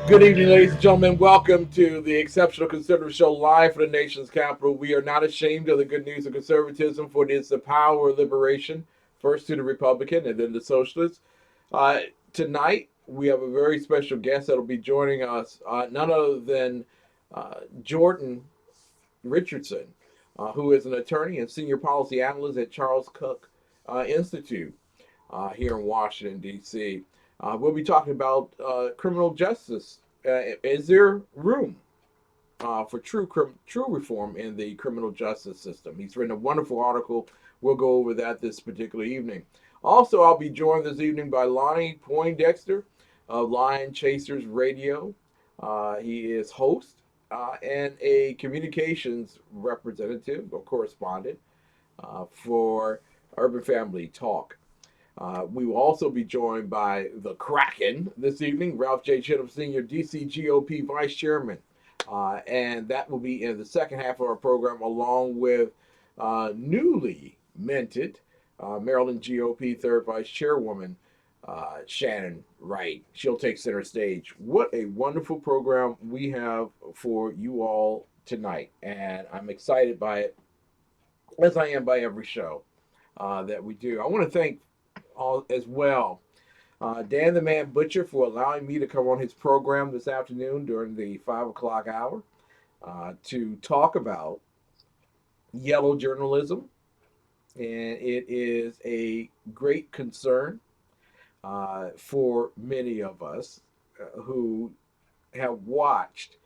Good evening, ladies and gentlemen. Welcome to the Exceptional Conservative Show live for the nation's capital. We are not ashamed of the good news of conservatism, for it is the power of liberation, first to the Republican and then the Socialist. Tonight, we have a very special guest that will be joining us, none other than Jordan Richardson, who is an attorney and senior policy analyst at Charles Koch Institute here in Washington, D.C. We'll be talking about criminal justice. Is there room for true reform in the criminal justice system? He's written a wonderful article. We'll go over that this particular evening. Also, I'll be joined this evening by Lonnie Poindexter of Lion Chasers Radio. He is host and a communications representative or correspondent for Urban Family Talk. We will also be joined by the Kraken this evening, Ralph J. Chittams, Sr., D.C. GOP Vice-Chairman. And that will be in the second half of our program, along with newly minted Maryland GOP third Vice-Chairwoman, Shannon, Wright. She'll take center stage. What a wonderful program we have for you all tonight. And I'm excited by it, as I am by every show that we do. I want to thank as well Dan the Man Butcher for allowing me to come on his program this afternoon during the 5 o'clock hour to talk about yellow journalism. And it is a great concern for many of us who have watched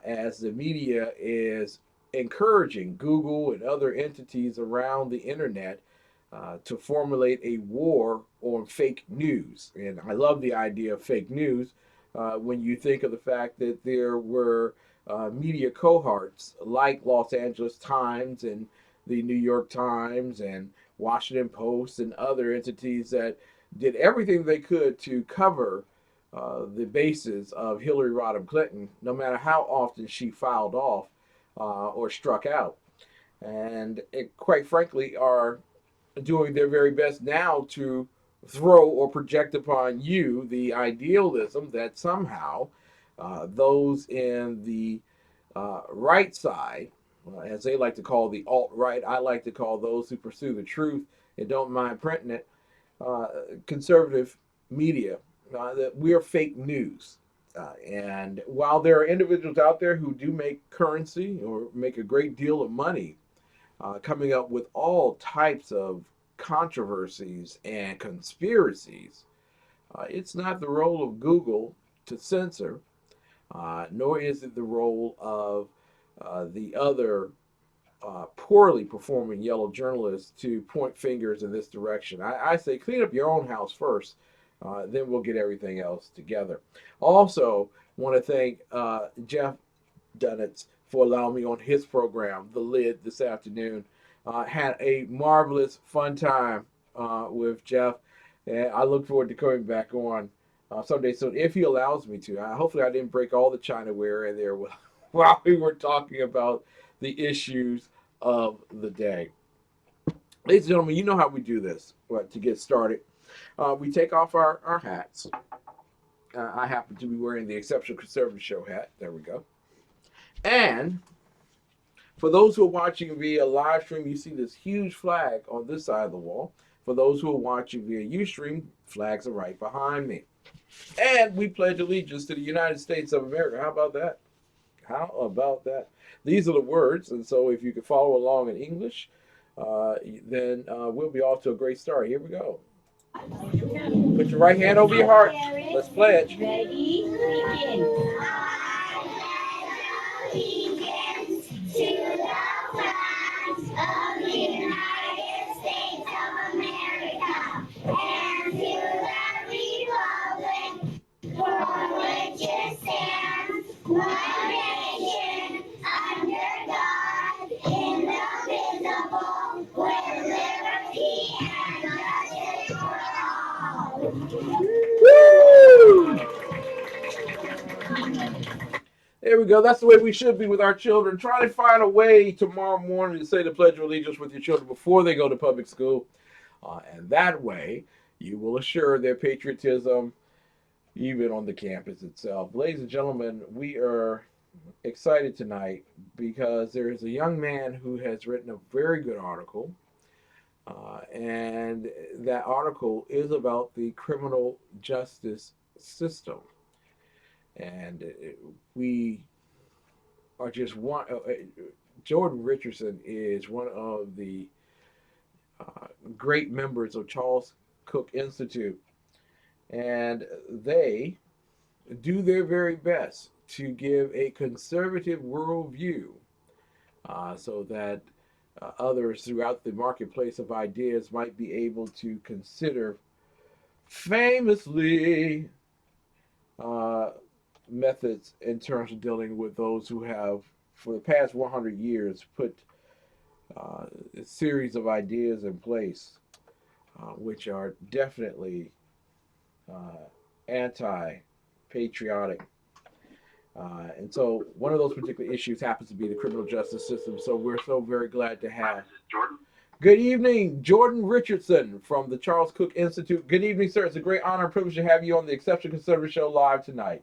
as the media is encouraging Google and other entities around the internet to formulate a war on fake news. And I love the idea of fake news when you think of the fact that there were media cohorts like Los Angeles Times and the New York Times and Washington Post and other entities that did everything they could to cover the bases of Hillary Rodham Clinton, no matter how often she filed off or struck out. And it, quite frankly, are doing their very best now to throw or project upon you the idealism that somehow those in the right side, as they like to call the alt-right, I like to call those who pursue the truth and don't mind printing it, conservative media, that we are fake news. And while there are individuals out there who do make currency or make a great deal of money coming up with all types of controversies and conspiracies, it's not the role of Google to censor, nor is it the role of the other poorly performing yellow journalists to point fingers in this direction. I say clean up your own house first, then we'll get everything else together. Also, want to thank Jeff Dunnitz for allowing me on his program, The Lid, this afternoon. Had a marvelous, fun time with Jeff, and I look forward to coming back on someday soon, if he allows me to. Hopefully I didn't break all the Chinaware in there while we were talking about the issues of the day. Ladies and gentlemen, you know how we do this to get started. We take off our hats. I happen to be wearing the Exceptional Conservative Show hat. There we go. And for those who are watching via live stream, you see this huge flag on this side of the wall. For those who are watching via Ustream, flags are right behind me. And we pledge allegiance to the United States of America. How about that? How about that? These are the words, and so if you can follow along in English, then we'll be off to a great start. Here we go. Put your right hand over your heart. Let's pledge. Ready, begin. Allegiance to the flag of the United States of America and to the republic There we go. That's the way we should be with our children. Try to find a way tomorrow morning to say the Pledge of Allegiance with your children before they go to public school. And that way, you will assure their patriotism even on the campus itself. Ladies and gentlemen, we are excited tonight because there is a young man who has written a very good article. And that article is about the criminal justice system. And we are just one. Jordan Richardson is one of the great members of Charles Koch Institute, and they do their very best to give a conservative worldview so that others throughout the marketplace of ideas might be able to consider famously methods in terms of dealing with those who have, for the past 100 years, put a series of ideas in place which are definitely anti-patriotic. And so one of those particular issues happens to be the criminal justice system. So we're so very glad to have Jordan. Good evening, Jordan Richardson from the Charles Koch Institute. Good evening, sir. It's a great honor and privilege to have you on the Exceptional Conservative Show live tonight.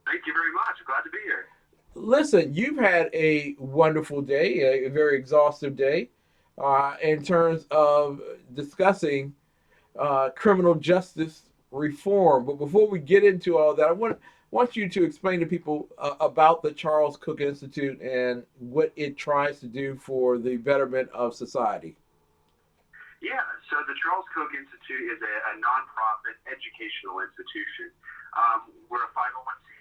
Thank you very much. Glad to be here. Listen, you've had a wonderful day, a very exhaustive day, in terms of discussing criminal justice reform. But before we get into all that, I want you to explain to people about the Charles Koch Institute and what it tries to do for the betterment of society. Yeah, so the Charles Koch Institute is a nonprofit educational institution. We're a 501c3.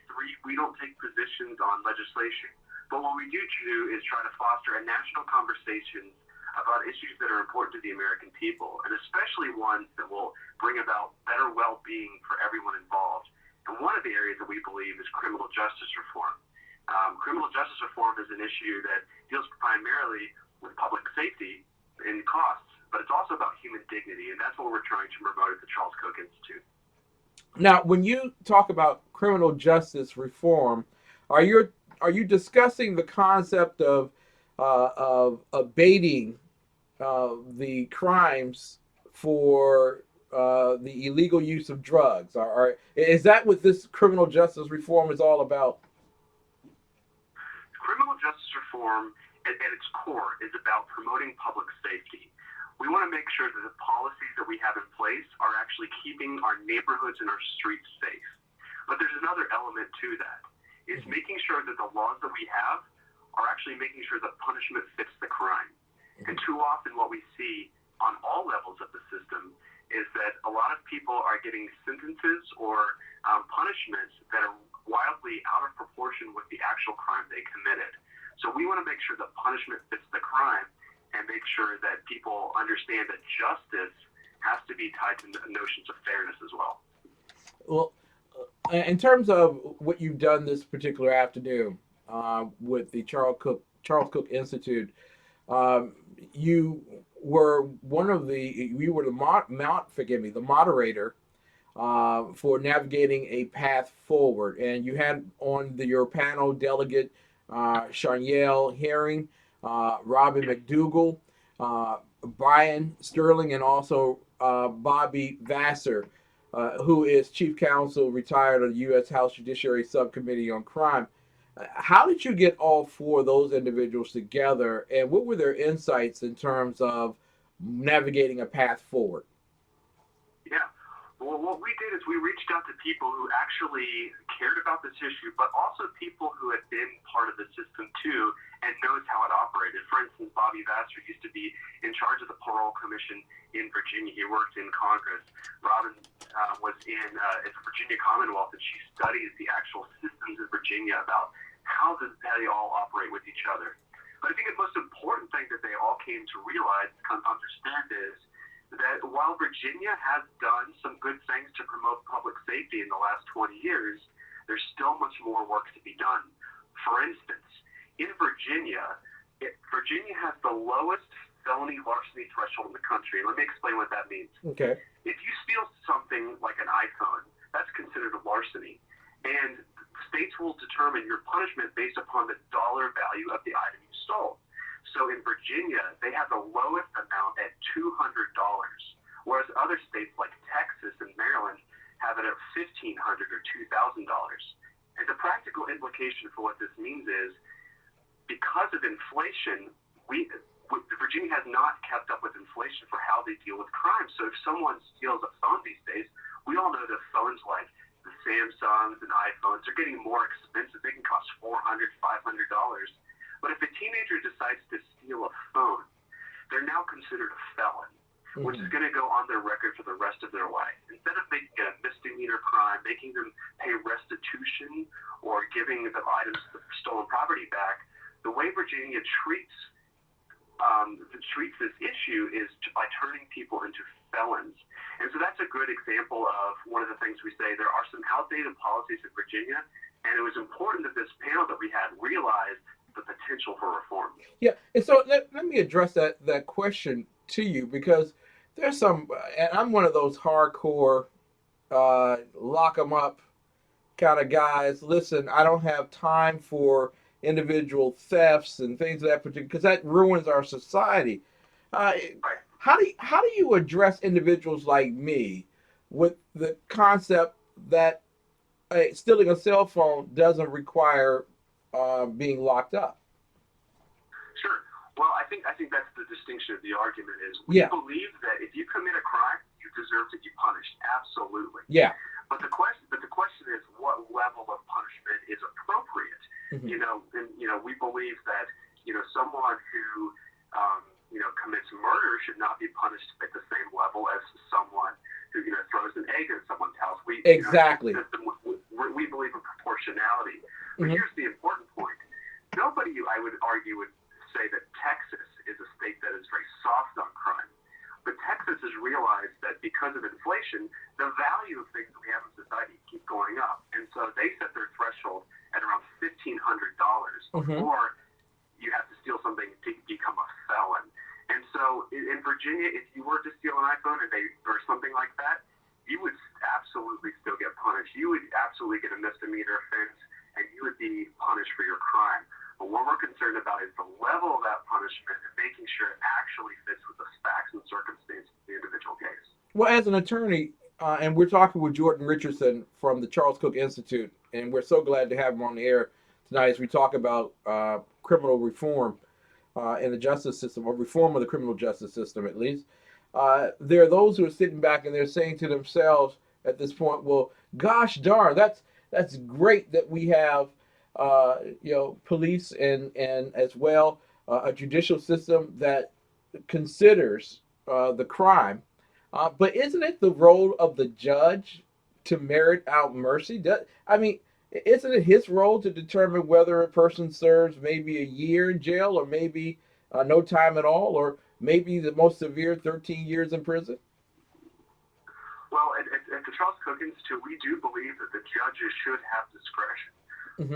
We don't take positions on legislation, but what we do is try to foster a national conversation about issues that are important to the American people, and especially ones that will bring about better well-being for everyone involved. And one of the areas that we believe is criminal justice reform. Criminal justice reform is an issue that deals primarily with public safety and costs, but it's also about human dignity, and that's what we're trying to promote at the Charles Koch Institute. Now, when you talk about criminal justice reform, are you discussing the concept of abating the crimes for the illegal use of drugs? Is that what this criminal justice reform is all about? Criminal justice reform, at its core, is about promoting public safety. We want to make sure that the policies that we have in place are actually keeping our neighborhoods and our streets safe. But there's another element to that. It's making sure that the laws that we have are actually making sure that punishment fits the crime. And too often what we see on all levels of the system is that a lot of people are getting sentences or punishments that are wildly out of proportion with the actual crime they committed. So we want to make sure that punishment fits the crime and make sure that people understand that justice has to be tied to notions of fairness as well. Well, in terms of what you've done this particular afternoon with the Charles Koch Institute, you were the moderator for navigating a path forward, and you had on your panel delegate Shanyelle Herring, Robin McDougall, Brian Sterling, and also Bobby Vassar, who is Chief Counsel retired of the U.S. House Judiciary Subcommittee on Crime. How did you get all four of those individuals together, and what were their insights in terms of navigating a path forward? Yeah. Well, what we did is we reached out to people who actually cared about this issue, but also people who had been part of the system too and knows how it operated. For instance, Bobby Vassar used to be in charge of the Parole Commission in Virginia. He worked in Congress. Robin was in the Virginia Commonwealth, and she studies the actual systems in Virginia about how they all operate with each other. But I think the most important thing that they all came to realize, come to understand, is that while Virginia has done some good things to promote public safety in the last 20 years, there's still much more work to be done. For instance, in Virginia has the lowest felony larceny threshold in the country. Let me explain what that means. Okay. If you steal something like an iPhone, that's considered a larceny. And states will determine your punishment based upon the dollar value of the item you stole. So in Virginia, they have the lowest amount at $200, whereas other states like Texas and Maryland have it at $1,500 or $2,000. And the practical implication for what this means is, because of inflation, Virginia has not kept up with inflation for how they deal with crime. So if someone steals a phone these days, we all know that phones like the Samsungs and iPhones are getting more expensive. They can cost $400, $500. But if a teenager decides to steal a phone, they're now considered a felon, which is going to go on their record for the rest of their life. Instead of making it a misdemeanor crime, making them pay restitution or giving them items, stolen property back, the way Virginia treats this issue is by turning people into felons. And so that's a good example of one of the things we say. There are some outdated policies in Virginia, and it was important that this panel that we had realized the potential for reform. Yeah, and so let me address that question to you, because there's some, and I'm one of those hardcore lock them up kind of guys. Listen, I don't have time for individual thefts and things of that particular, because that ruins our society. How do you address individuals like me with the concept that stealing a cell phone doesn't require being locked up? Sure. Well, I think that's the distinction of the argument is we believe that if you commit a crime, you deserve to be punished. Absolutely. Yeah. But the question is, what level of punishment is appropriate? You know, and we believe that someone who commits murder should not be punished at the same level as someone who throws an egg at someone's house. Exactly. We believe in proportionality. But here's the important point. Nobody, I would argue, would say that Texas is a state that is very soft on crime. But Texas has realized that because of inflation, the value of things that we have in society keep going up. And so they set their threshold at around $1,500 before you have to steal something to become a felon. And so in Virginia, if you were to steal an iPhone or something like that, you would absolutely still get punished. You would absolutely get a misdemeanor offense, and you would be punished for your crime. But what we're concerned about is the level of that punishment and making sure it actually fits with the facts and circumstances of the individual case. Well, as an attorney, and we're talking with Jordan Richardson from the Charles Koch Institute, and we're so glad to have him on the air tonight as we talk about criminal reform in the justice system, or reform of the criminal justice system at least. There are those who are sitting back and they're saying to themselves at this point, well, gosh darn, that's great that we have police and as well a judicial system that considers the crime. But isn't it the role of the judge to merit out mercy? Isn't it his role to determine whether a person serves maybe a year in jail, or maybe no time at all, or maybe the most severe 13 years in prison? Well, at the Charles Koch Institute, we do believe that the judges should have discretion.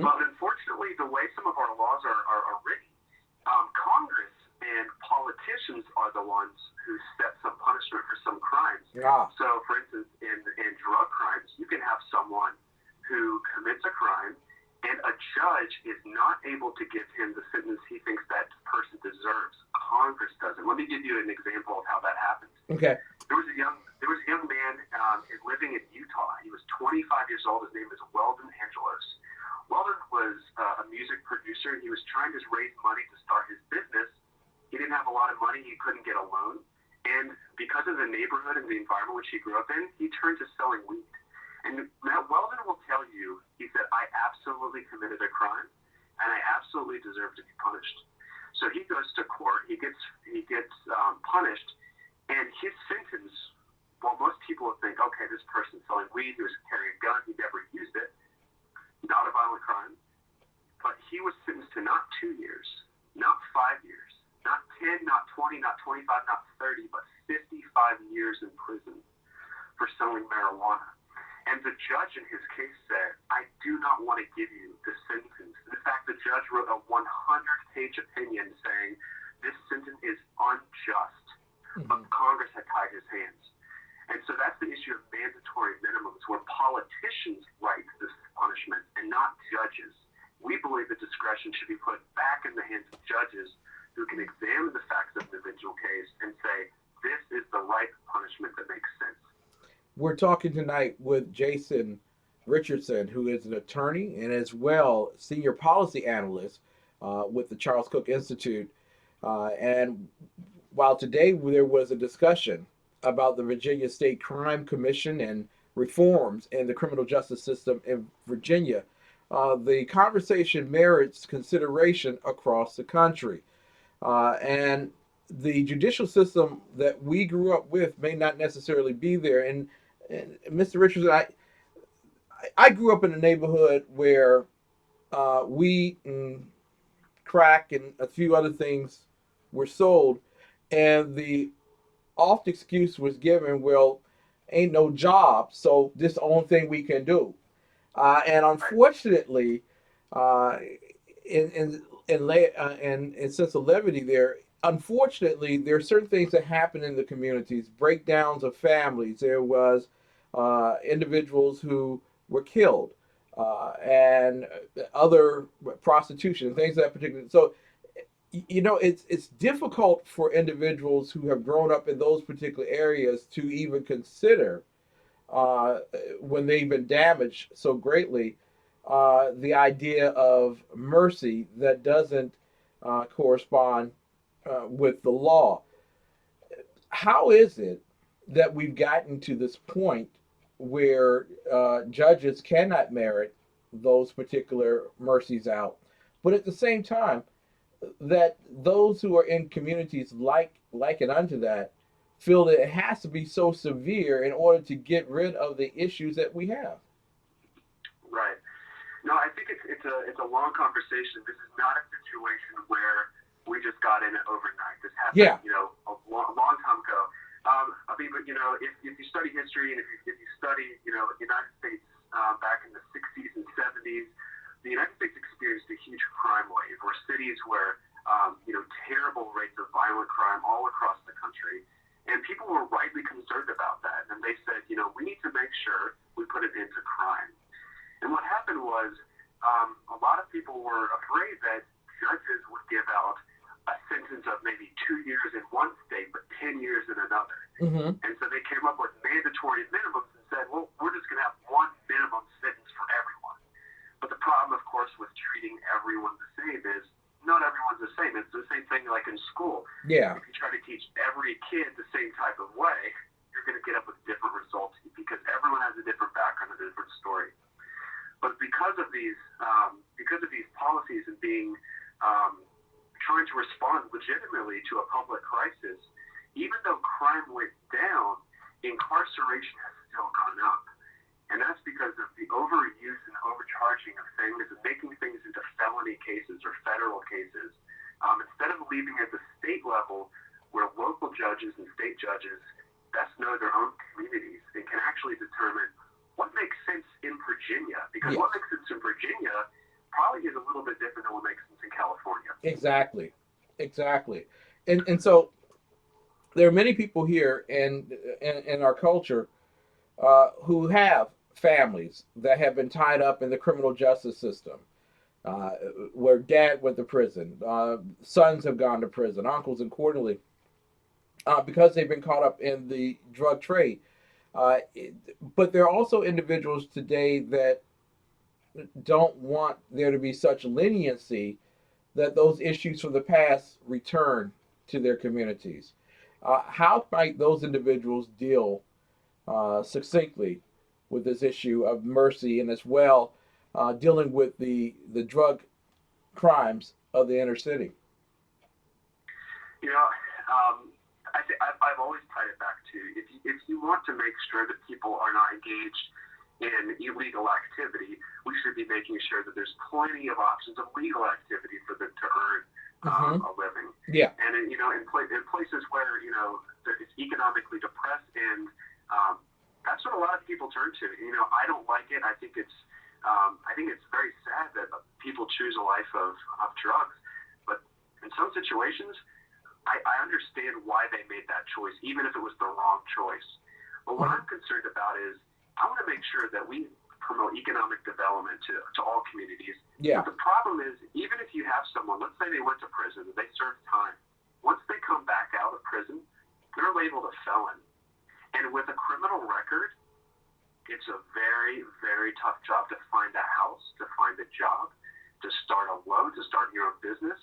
But unfortunately, the way some of our laws are written, Congress and politicians are the ones who set some punishment for some crimes. So, for instance, in drug crimes, you can have someone who commits a crime, and a judge is not able to give him the sentence he thinks that person deserves. Congress doesn't. Let me give you an example of how that happens. Okay. There was a young man living in Utah. He was 25 years old. His name is Weldon Angelos. Weldon was a music producer, and he was trying to raise money to start his business. He didn't have a lot of money. He couldn't get a loan. And because of the neighborhood and the environment which he grew up in, he turned to selling weed. And Matt Weldon will tell you, he said, I absolutely committed a crime, and I absolutely deserve to be punished. So he goes to court. He gets punished, and his sentence, while most people would think, okay, this person's selling weed, he was carrying a gun, he never used it, not a violent crime, but he was sentenced to not 2 years, not 5 years, not 10, not 20, not 25, not 30, but 55 years in prison for selling marijuana. And the judge in his case said, I do not want to give you the sentence. In fact, the judge wrote a 100-page opinion saying this sentence is unjust, but Congress had tied his hands. And so that's the issue of mandatory minimums, where politicians write this punishment. punishment and not judges. We believe that discretion should be put back in the hands of judges who can examine the facts of an individual case and say, this is the right punishment that makes sense. We're talking tonight with Jason Richardson, who is an attorney and as well senior policy analyst with the Charles Koch Institute. And while today there was a discussion about the Virginia State Crime Commission and reforms in the criminal justice system in Virginia, the conversation merits consideration across the country. And the judicial system that we grew up with may not necessarily be there. And Mr. Richardson, I grew up in a neighborhood where weed and crack and a few other things were sold, and the oft excuse was given, well, ain't no job, so this is the only thing we can do. And unfortunately, uh, in sense of levity, there, unfortunately, there are certain things that happen in the communities, breakdowns of families. There was individuals who were killed, and other prostitution, things of that particular. So, it's difficult for individuals who have grown up in those particular areas to even consider uh, when they've been damaged so greatly, the idea of mercy that doesn't correspond with the law. How is it that we've gotten to this point where judges cannot merit those particular mercies out, but at the same time, that those who are in communities like and unto that feel that it has to be so severe in order to get rid of the issues that we have? Right. No, I think it's a long conversation. This is not a situation where we just got in it overnight. This happened, Yeah. a long time ago. I mean, but if you study history and if you study, the United States back in the 60s and 70s, the United States experienced a huge crime wave, where cities were, terrible rates of violent crime all across the country. And people were rightly concerned about that. And they said, we need to make sure we put an end to crime. And what happened was a lot of people were afraid that judges would give out a sentence of maybe 2 years in one state, but 10 years in another. Mm-hmm. And so they came up with mandatory minimums and said, well, we're just going to have one minimum sentence for everyone. But the problem, of course, with treating everyone the same is not everyone's the same. It's the same thing like in school. Yeah. If you try to teach every kid the same type of way, you're going to get up with different results because everyone has a different background and a different story. But because of these policies and being trying to respond legitimately to a public crisis, even though crime went down, incarceration has still gone up. And that's because of the overuse and overcharging of things and making things into felony cases or federal cases. Instead of leaving it at the state level where local judges and state judges best know their own communities and can actually determine what makes sense in Virginia. Because Yes. What makes sense in Virginia probably is a little bit different than what makes sense in California. Exactly. And so there are many people here in our culture who have families that have been tied up in the criminal justice system, uh, where dad went to prison, sons have gone to prison, uncles and quarterly, because they've been caught up in the drug trade. But there are also individuals today that don't want there to be such leniency that those issues from the past return to their communities. How might those individuals deal succinctly with this issue of mercy and as well dealing with the drug crimes of the inner city? I've always tied it back to if you want to make sure that people are not engaged in illegal activity, we should be making sure that there's plenty of options of legal activity for them to earn a living. Yeah. And in places where it's economically depressed, and that's what a lot of people turn to. I don't like it. I think it's very sad that people choose a life of drugs. But in some situations, I understand why they made that choice, even if it was the wrong choice. But what I'm concerned about is I want to make sure that we promote economic development to all communities. Yeah. But the problem is, even if you have someone, let's say they went to prison, they served time. Once they come back out of prison, they're labeled a felon. And with a criminal record, it's a very, very tough job to find a house, to find a job, to start a loan, to start your own business.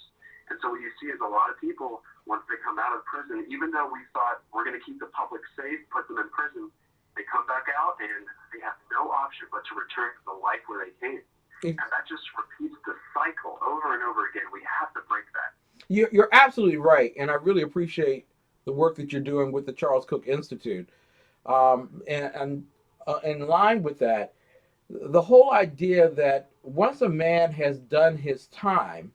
And so what you see is a lot of people, once they come out of prison, even though we thought we're going to keep the public safe, put them in prison, they come back out and they have no option but to return to the life where they came. And that just repeats the cycle over and over again. We have to break that. You're absolutely right, and I really appreciate the work that you're doing with the Charles Koch Institute. And in line with that, the whole idea that once a man has done his time,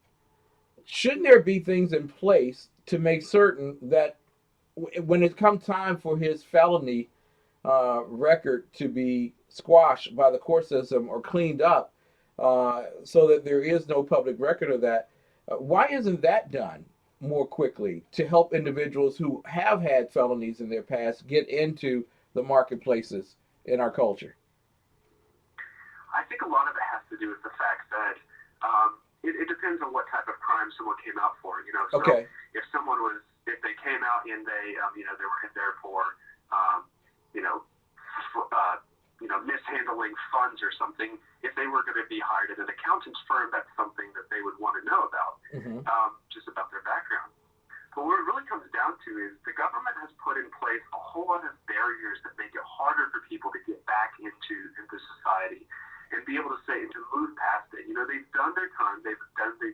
shouldn't there be things in place to make certain that when it comes time for his felony record to be squashed by the court system or cleaned up, so that there is no public record of that, why isn't that done more quickly to help individuals who have had felonies in their past get into the marketplaces in our culture? I think a lot of it has to do with the fact that it depends on what type of crime someone came out for. So Okay. if they came out and they were in there for mishandling funds or something, if they were going to be hired at an accountant's firm, that's something that they would want to know about, just about their background. But what it really comes down to is the government has put in place a whole lot of barriers that make it harder for people to get back into society and be able to move past it. They've done their time, they've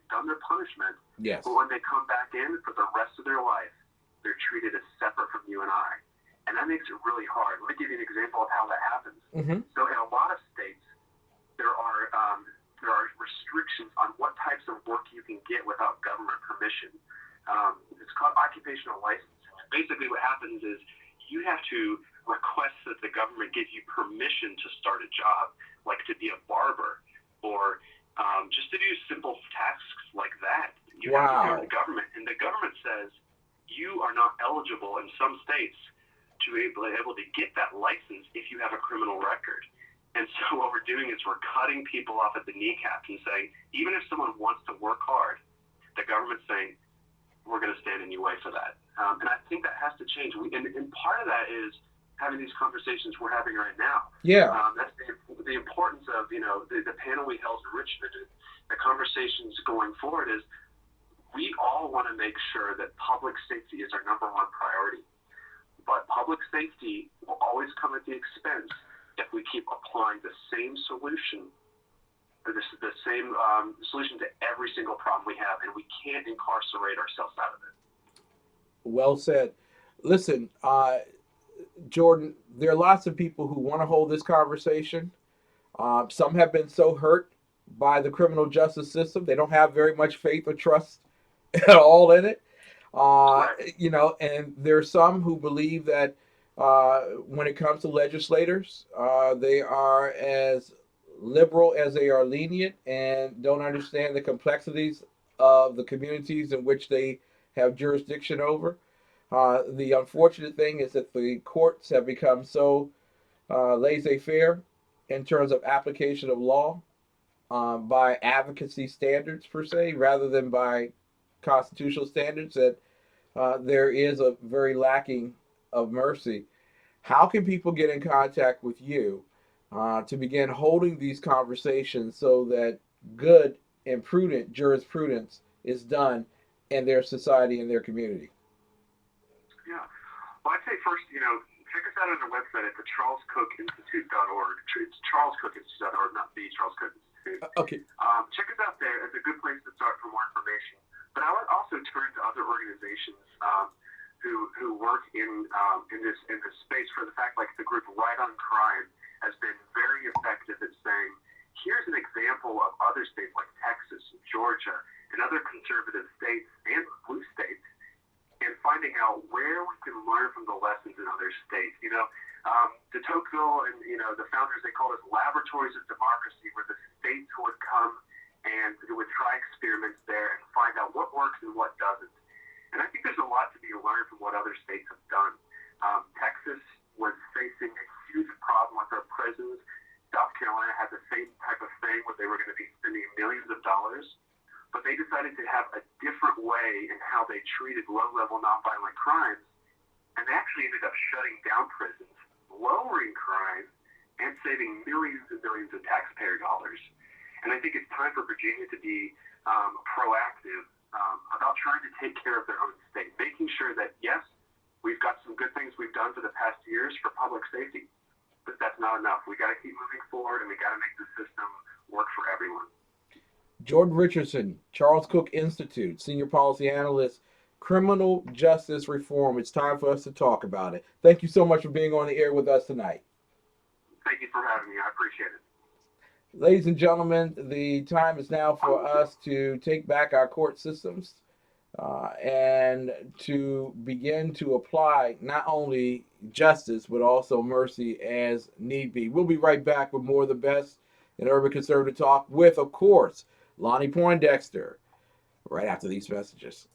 done their punishment. Yes. But when they come back in for the rest of their life, they're treated as separate from you and I. And that makes it really hard. Let me give you an example of how that happens. So in a lot of states, there are restrictions on what types of work you can get without government permission. It's called occupational license. Basically what happens is you have to request that the government give you permission to start a job, like to be a barber or just to do simple tasks like that. You have to go to the government, and the government says you are not eligible in some states to be able to get that license if you have a criminal record. And so what we're doing is we're cutting people off at the kneecaps and saying, even if someone wants to work hard, the government's saying, we're going to stand in your way for that. And I think that has to change. And part of that is having these conversations we're having right now. Yeah. That's the importance of, the panel we held in Richmond, the conversations going forward is we all want to make sure that public safety is our number one priority. But public safety will always come at the expense if we keep applying the same solution, or the same solution to every single problem we have, and we can't incarcerate ourselves out of it. Well said. Listen, Jordan, there are lots of people who want to hold this conversation. Some have been so hurt by the criminal justice system, they don't have very much faith or trust at all in it. And there's some who believe that when it comes to legislators, they are as liberal as they are lenient and don't understand the complexities of the communities in which they have jurisdiction over. The unfortunate thing is that the courts have become so laissez-faire in terms of application of law by advocacy standards per se, rather than by constitutional standards, that there is a very lacking of mercy. How can people get in contact with you to begin holding these conversations so that good and prudent jurisprudence is done in their society and their community? Yeah. Well, I'd say first, check us out on our website at the charleskocinstitute.org. It's charleskocinstitute.org, not the Charles Koch Institute. Okay. Check us out there. It's a good place to start for more information. But I would also turn to other organizations who work in this space for the fact, like the group Wright on Crime has been very effective at saying, here's an example of other states like Texas, Georgia, and other conservative states and blue states, and finding out where we can learn from the lessons in other states. De Tocqueville and the founders, they called us laboratories of democracy, where the states would come and would try experiments there and find out what works and what doesn't. And I think there's a lot to be learned from what other states have done. Texas was facing a huge problem with our prisons. South Carolina has a they were going to be spending millions of dollars, but they decided to have a different way in how they treated low-level nonviolent crimes, and they actually ended up shutting down prisons, lowering crime, and saving millions and millions of taxpayer dollars. And I think it's time for Virginia to be proactive about trying to take care of their own state, making sure that, yes, we've got some good things we've done for the past years for public safety, but that's not enough. We got to keep moving forward, and we got to make the system work for everyone. Jordan Richardson, Charles Cook Institute, Senior Policy Analyst, Criminal Justice Reform. It's time for us to talk about it. Thank you so much for being on the air with us tonight. Thank you for having me. I appreciate it. Ladies and gentlemen, the time is now for us to take back our court systems and to begin to apply not only justice, but also mercy as need be. We'll be right back with more of the best in urban conservative talk with, of course, Lonnie Poindexter, right after these messages.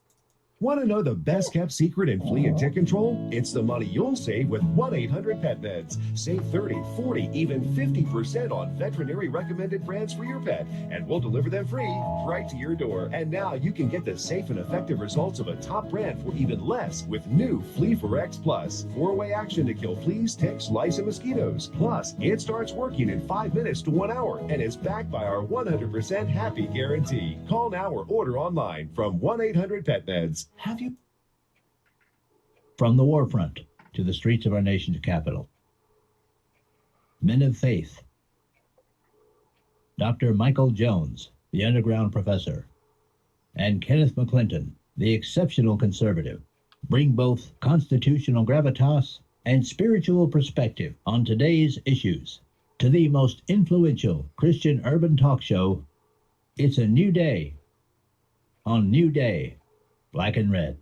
Want to know the best kept secret in flea and tick control? It's the money you'll save with 1-800-PET-MEDS. Save 30, 40, even 50% on veterinary recommended brands for your pet, and we'll deliver them free right to your door. And now you can get the safe and effective results of a top brand for even less with new Flea for X Plus. 4-way action to kill fleas, ticks, lice, and mosquitoes. Plus, it starts working in 5 minutes to 1 hour and is backed by our 100% happy guarantee. Call now or order online from 1-800-PET-MEDS. Have you? From the war front to the streets of our nation's capital, men of faith, Dr. Michael Jones, the underground professor, and Kenneth McClinton, the exceptional conservative, bring both constitutional gravitas and spiritual perspective on today's issues to the most influential Christian urban talk show. It's a new day on New Day. Black and red.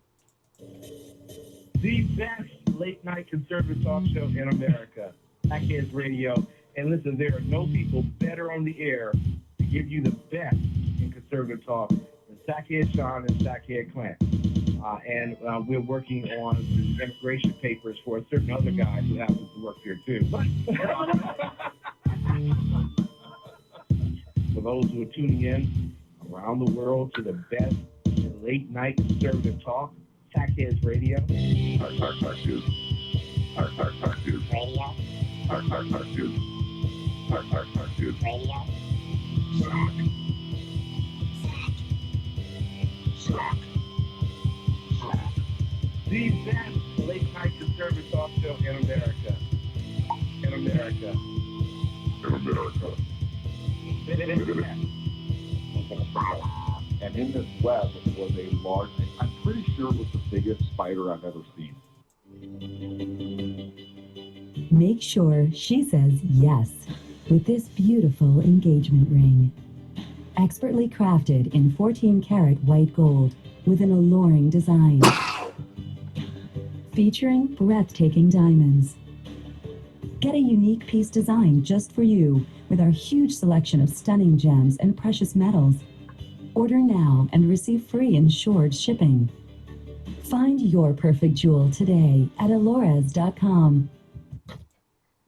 The best late night conservative talk show in America, TECS Radio. And listen, there are no people better on the air to give you the best in conservative talk than Sackhead Sean and Sackhead Clint. And we're working on the immigration papers for a certain other guy who happens to work here too. For those who are tuning in around the world to the best late night conservative talk, TECS Radio. The best late night conservative talk show in America. In America. In America. And in this web was a large, I'm pretty sure it was the biggest spider I've ever seen. Make sure she says yes with this beautiful engagement ring. Expertly crafted in 14-karat white gold with an alluring design. Featuring breathtaking diamonds. Get a unique piece designed just for you with our huge selection of stunning gems and precious metals. Order now and receive free insured shipping. Find your perfect jewel today at alores.com.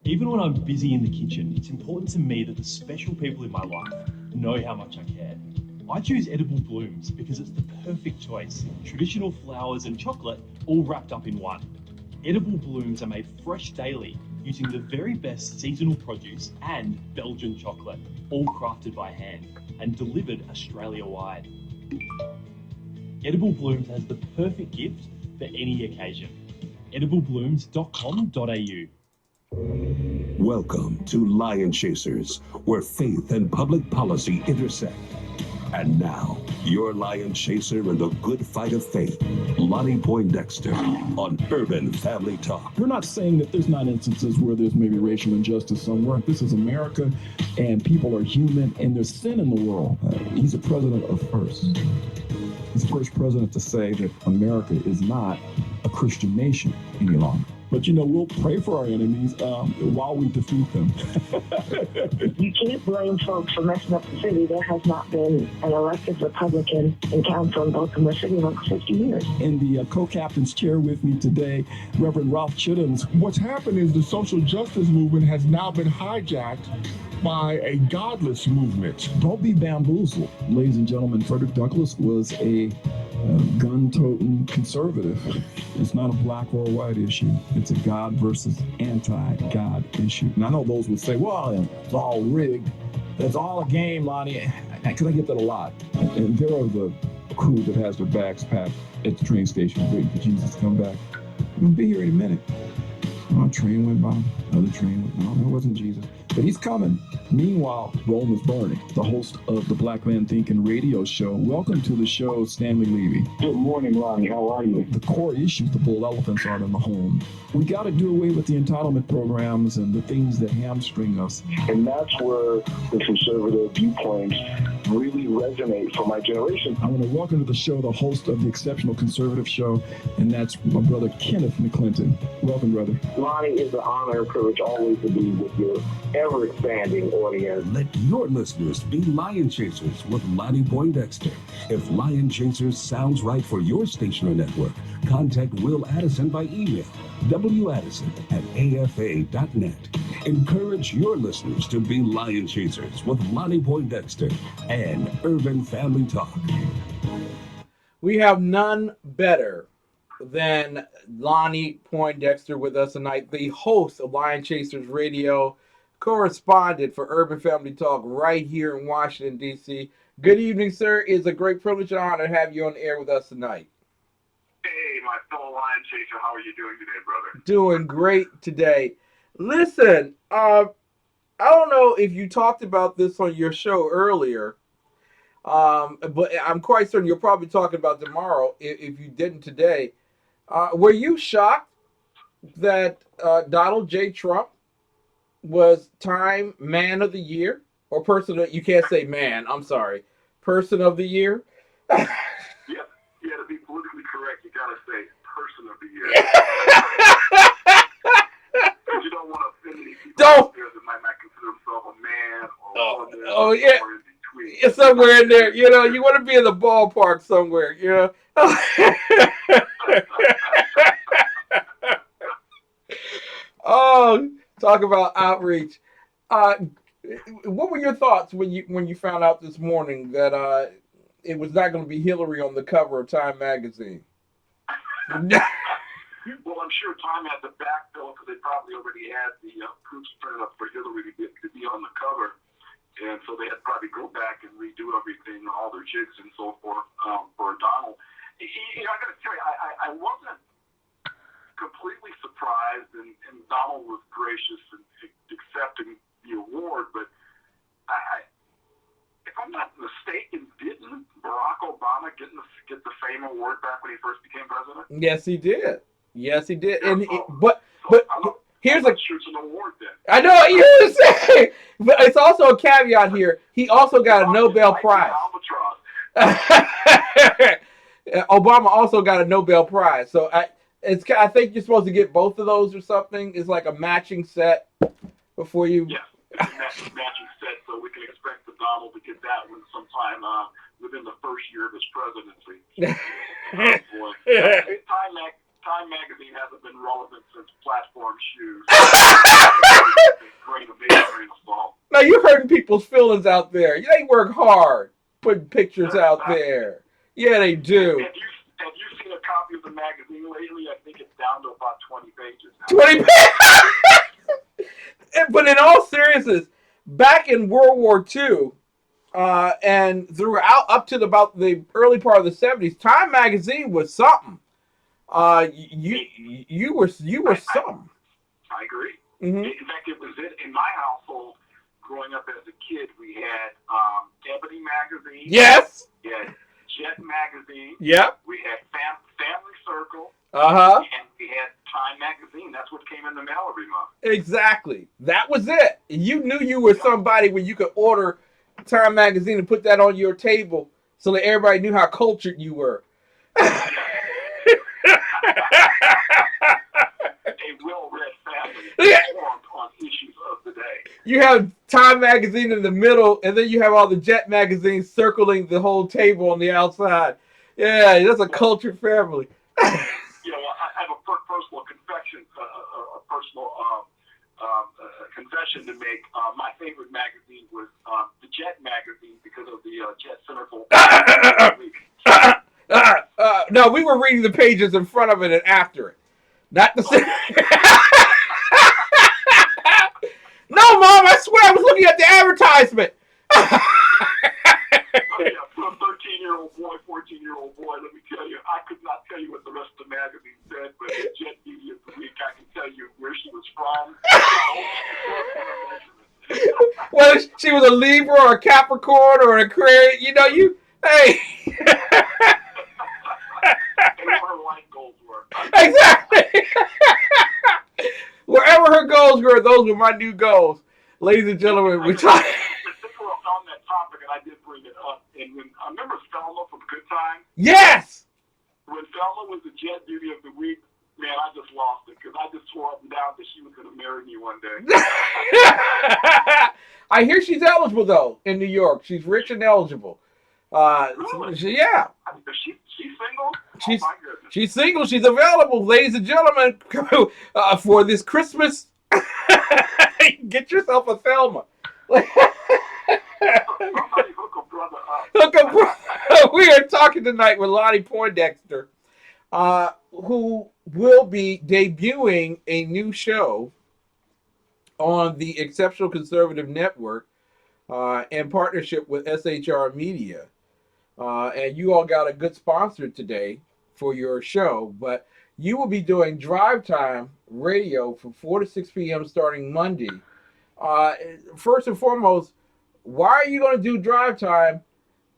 Even when I'm busy in the kitchen, it's important to me that the special people in my life know how much I care. I choose edible blooms because it's the perfect choice. Traditional flowers and chocolate all wrapped up in one. Edible blooms are made fresh daily using the very best seasonal produce and Belgian chocolate, all crafted by hand and delivered Australia-wide. Edible Blooms has the perfect gift for any occasion. edibleblooms.com.au. Welcome to Lion Chasers, where faith and public policy intersect. And now, your Lion Chaser in the good fight of faith, Lonnie Poindexter, on Urban Family Talk. We're not saying that there's not instances where there's maybe racial injustice somewhere. This is America, and people are human, and there's sin in the world. He's a president of first. He's the first president to say that America is not a Christian nation any longer. But, we'll pray for our enemies while we defeat them. You can't blame folks for messing up the city. There has not been an elected Republican in council in Baltimore City in over 50 years. In the co-captain's chair with me today, Reverend Ralph Chittams. What's happened is the social justice movement has now been hijacked by a godless movement. Don't be bamboozled. Ladies and gentlemen, Frederick Douglass was a gun-toting conservative. It's not a black or a white issue. It's a God versus anti-God issue. And I know those would say, well, it's all rigged. That's all a game, Lonnie. Because I get that a lot. And there are the crew that has their bags packed at the train station waiting for Jesus to come back. We'll be here in a minute. Oh, train went by. Another train went by. No, it wasn't Jesus. But he's coming. Meanwhile, Rome is burning. The host of the Black Man Thinking radio show. Welcome to the show, Stanley Levy. Good morning, Lonnie. How are you? The core issues the bull elephants aren't in the home. We got to do away with the entitlement programs and the things that hamstring us. And that's where the conservative viewpoints really resonate for my generation. I want to welcome to the show the host of the Exceptional Conservative Show, and that's my brother Kenneth McClinton. Welcome, brother. Lonnie, it's an honor and privilege always to be with your ever-expanding audience. Let your listeners be lion chasers with Lonnie Poindexter. If Lion Chasers sounds right for your station or network, contact Will Addison by email, waddison@afa.net. Encourage your listeners to be lion chasers with Lonnie Poindexter and Urban Family Talk. We have none better than Lonnie Poindexter with us tonight, the host of Lion Chasers Radio, correspondent for Urban Family Talk right here in Washington, D.C. Good evening, sir. It's a great privilege and honor to have you on the air with us tonight. Hey, my fellow Lion Chaser, how are you doing today, brother? Doing great today. Listen, I don't know if you talked about this on your show earlier, but I'm quite certain you're probably talking about tomorrow if you didn't today. Were you shocked that Donald J. Trump was Time Man of the Year? Or person of, you can't say man, I'm sorry, Person of the Year? Yeah, to be politically correct, you gotta say Person of the Year. Because you don't want to offend any people out there that might not consider himself a man or woman or yeah. somewhere in between. It's somewhere in there, you know, you want to be in the ballpark somewhere, you know. Oh, talk about outreach. What were your thoughts when you found out this morning that it was not going to be Hillary on the cover of Time magazine? Well, I'm sure Time had the backfill because they probably already had the proofs printed up for Hillary to be on the cover. And so they had to probably go back and redo everything, all their jigs and so forth for Donald. You know, I got to tell you, I wasn't completely surprised, and Donald was gracious in accepting the award, but if I'm not mistaken, didn't Barack Obama get the Fame Award back when he first became president? Yes, he did. Yes, he did. And but here's a shoots an award then. I know what you're saying, but it's also a caveat here. He also got a Nobel Prize. Obama also got a Nobel Prize, so I think you're supposed to get both of those or something. It's like a matching set before you. Yeah, it's a matching set, so we can expect the Donald to get that one sometime within the first year of his presidency. Boy. Time magazine hasn't been relevant since platform shoes. Now you're hurting people's feelings out there. They work hard putting pictures out there. Yeah, they do. Have you seen a copy of the magazine lately? I think it's down to about 20 pages now. 20 pages? But in all seriousness, back in World War II, and throughout up to about the early part of the 70s, Time magazine was something. You were something. I agree. Mm-hmm. In fact, it was in my household. Growing up as a kid, we had Ebony magazine. Yes. We had Jet magazine. Yep. We had Family Circle. Uh-huh. And we had Time magazine. That's what came in the mail every month. Exactly. That was it. You knew you were somebody when you could order Time magazine and put that on your table so that everybody knew how cultured you were. a well-read family Yeah. informed on issues of the day. You have Time magazine in the middle, and then you have all the Jet magazines circling the whole table on the outside. Yeah, that's a cultured family. You know, I have a personal confession to make. My favorite magazine was the Jet magazine because of the Jet Centerfold. No, we were reading the pages in front of it and after it. Not the same. No, Mom, I swear I was looking at the advertisement. For a 13-year-old boy, 14-year-old boy, let me tell you, I could not tell you what the rest of the magazine said, but the Jet Beauty of the Week, I can tell you where she was from. Whether she was a Libra or a Capricorn or an Aquarius, you know, hey. And what her life goals were. Exactly. Wherever her goals were, those were my new goals. Ladies and gentlemen, we talk. Since we're on that topic, and I did bring it up, and when I remember Thelma from Good Time. Yes. When Thelma was the Jet Beauty of the Week, man, I just lost it because I just swore up and down that she was going to marry me one day. I hear she's eligible though in New York. She's rich and eligible. Really? Yeah. She's single? She's, oh my goodness. She's single. She's available, ladies and gentlemen, for this Christmas. Get yourself a Thelma. Somebody hook a brother up. Hook a brother. We are talking tonight with Lonnie Poindexter, who will be debuting a new show on the Exceptional Conservative Network in partnership with SHR Media. And you all got a good sponsor today for your show, but you will be doing drive time radio from 4 to 6 p.m. starting Monday. First and foremost, why are you going to do drive time,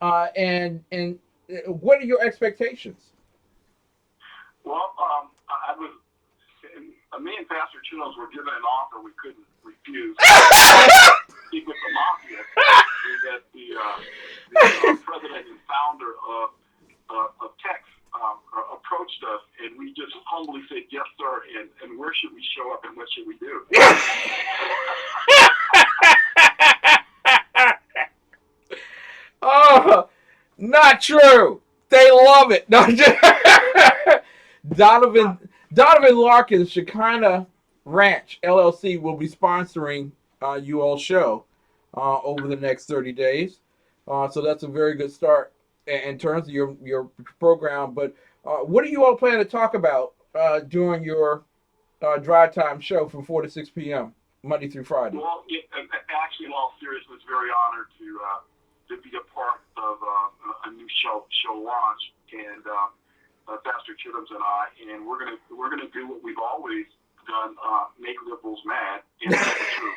and what are your expectations? Well, me and Pastor Chittams were given an offer we couldn't refuse. Speak with the mafia, that the president and founder of TECS approached us, and we just humbly said, yes, sir, and where should we show up and what should we do? Oh, not true. They love it. No, Donovan Larkin's Shekinah Ranch LLC will be sponsoring you all's show over the next 30 days. So that's a very good start in terms of your program. But what do you all plan to talk about during your drive time show from 4 to 6 p.m. Monday through Friday? Well, actually, in all seriousness, very honored to be a part of a new show launch, and Pastor Chittams and I, and we're gonna do what we've always done: make liberals mad and tell the truth.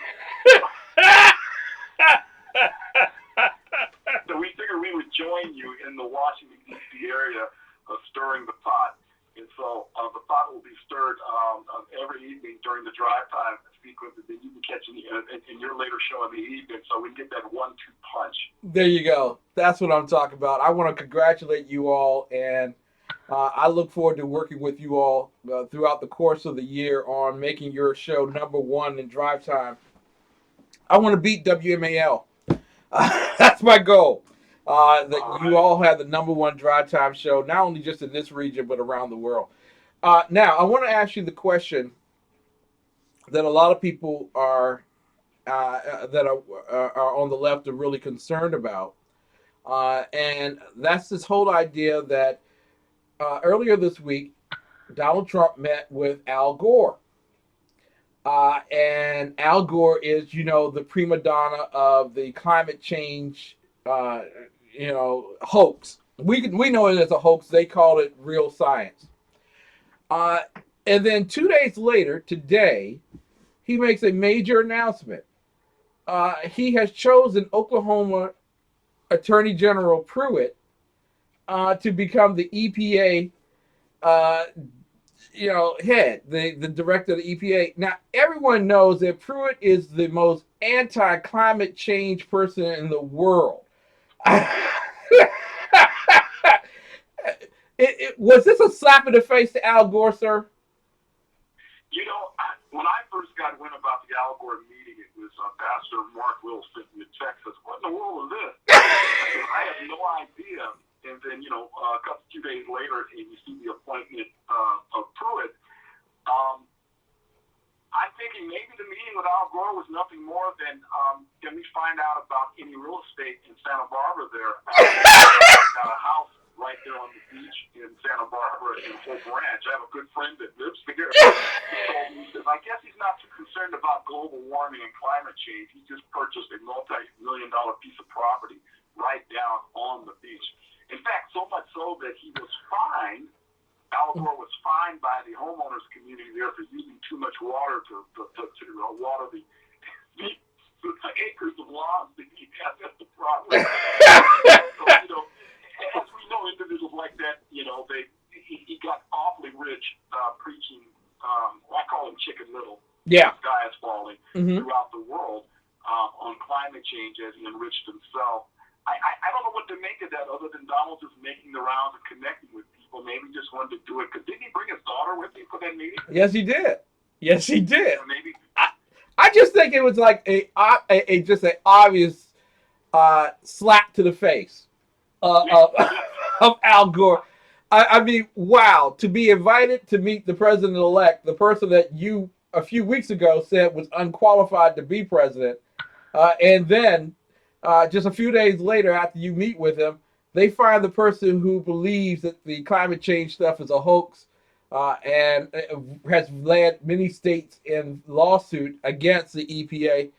So we figured we would join you in the Washington D.C. area of stirring the pot, and so the pot will be stirred every evening during the drive time sequence that you can catch in your later show in the evening, so we can get that 1-2 punch. There you go. That's what I'm talking about. I want to congratulate you all, and I look forward to working with you all throughout the course of the year on making your show #1 in drive time. I want to beat WMAL. That's my goal. That you all have the #1 drive time show, not only just in this region, but around the world. Now, I want to ask you the question that a lot of people are on the left are really concerned about, and that's this whole idea that earlier this week, Donald Trump met with Al Gore. And Al Gore is, the prima donna of the climate change, hoax. We know it as a hoax. They call it real science. And then 2 days later, today, he makes a major announcement. He has chosen Oklahoma Attorney General Pruitt to become the EPA, head, the director of the EPA. Now, everyone knows that Pruitt is the most anti-climate change person in the world. Yeah, When I first got wind about the Al Gore meeting, it was Pastor Mark Will sent me a text. Says, "What in the world is this?" I had no idea. And then, a few days later, and you see the appointment of Pruitt. I'm thinking maybe the meeting with Al Gore was nothing more than can we find out about any real estate in Santa Barbara there? Got a house right there on the beach in Santa Barbara in Hope Ranch. I have a good friend that lives there. He says, I guess he's not too concerned about global warming and climate change. He just purchased a multi-million-dollar piece of property right down on the beach. In fact, so much so that he was fined. Al Gore was fined by the homeowners community there for using too much water to water the acres of lawns that he has at the property. So, as we know, individuals like that, he got awfully rich preaching. I call him Chicken Little. Yeah. The sky is falling throughout the world on climate change as he enriched himself. I don't know what to make of that other than Donald just making the rounds and connecting with people. Maybe just wanted to do it. Because didn't he bring his daughter with him for that meeting? Yes, he did. Yes, he did. Maybe. I just think it was like a just an obvious slap to the face of Al Gore. I mean, wow, to be invited to meet the president-elect, the person that you a few weeks ago said was unqualified to be president, and then just a few days later after you meet with him, they find the person who believes that the climate change stuff is a hoax and has led many states in lawsuit against the EPA.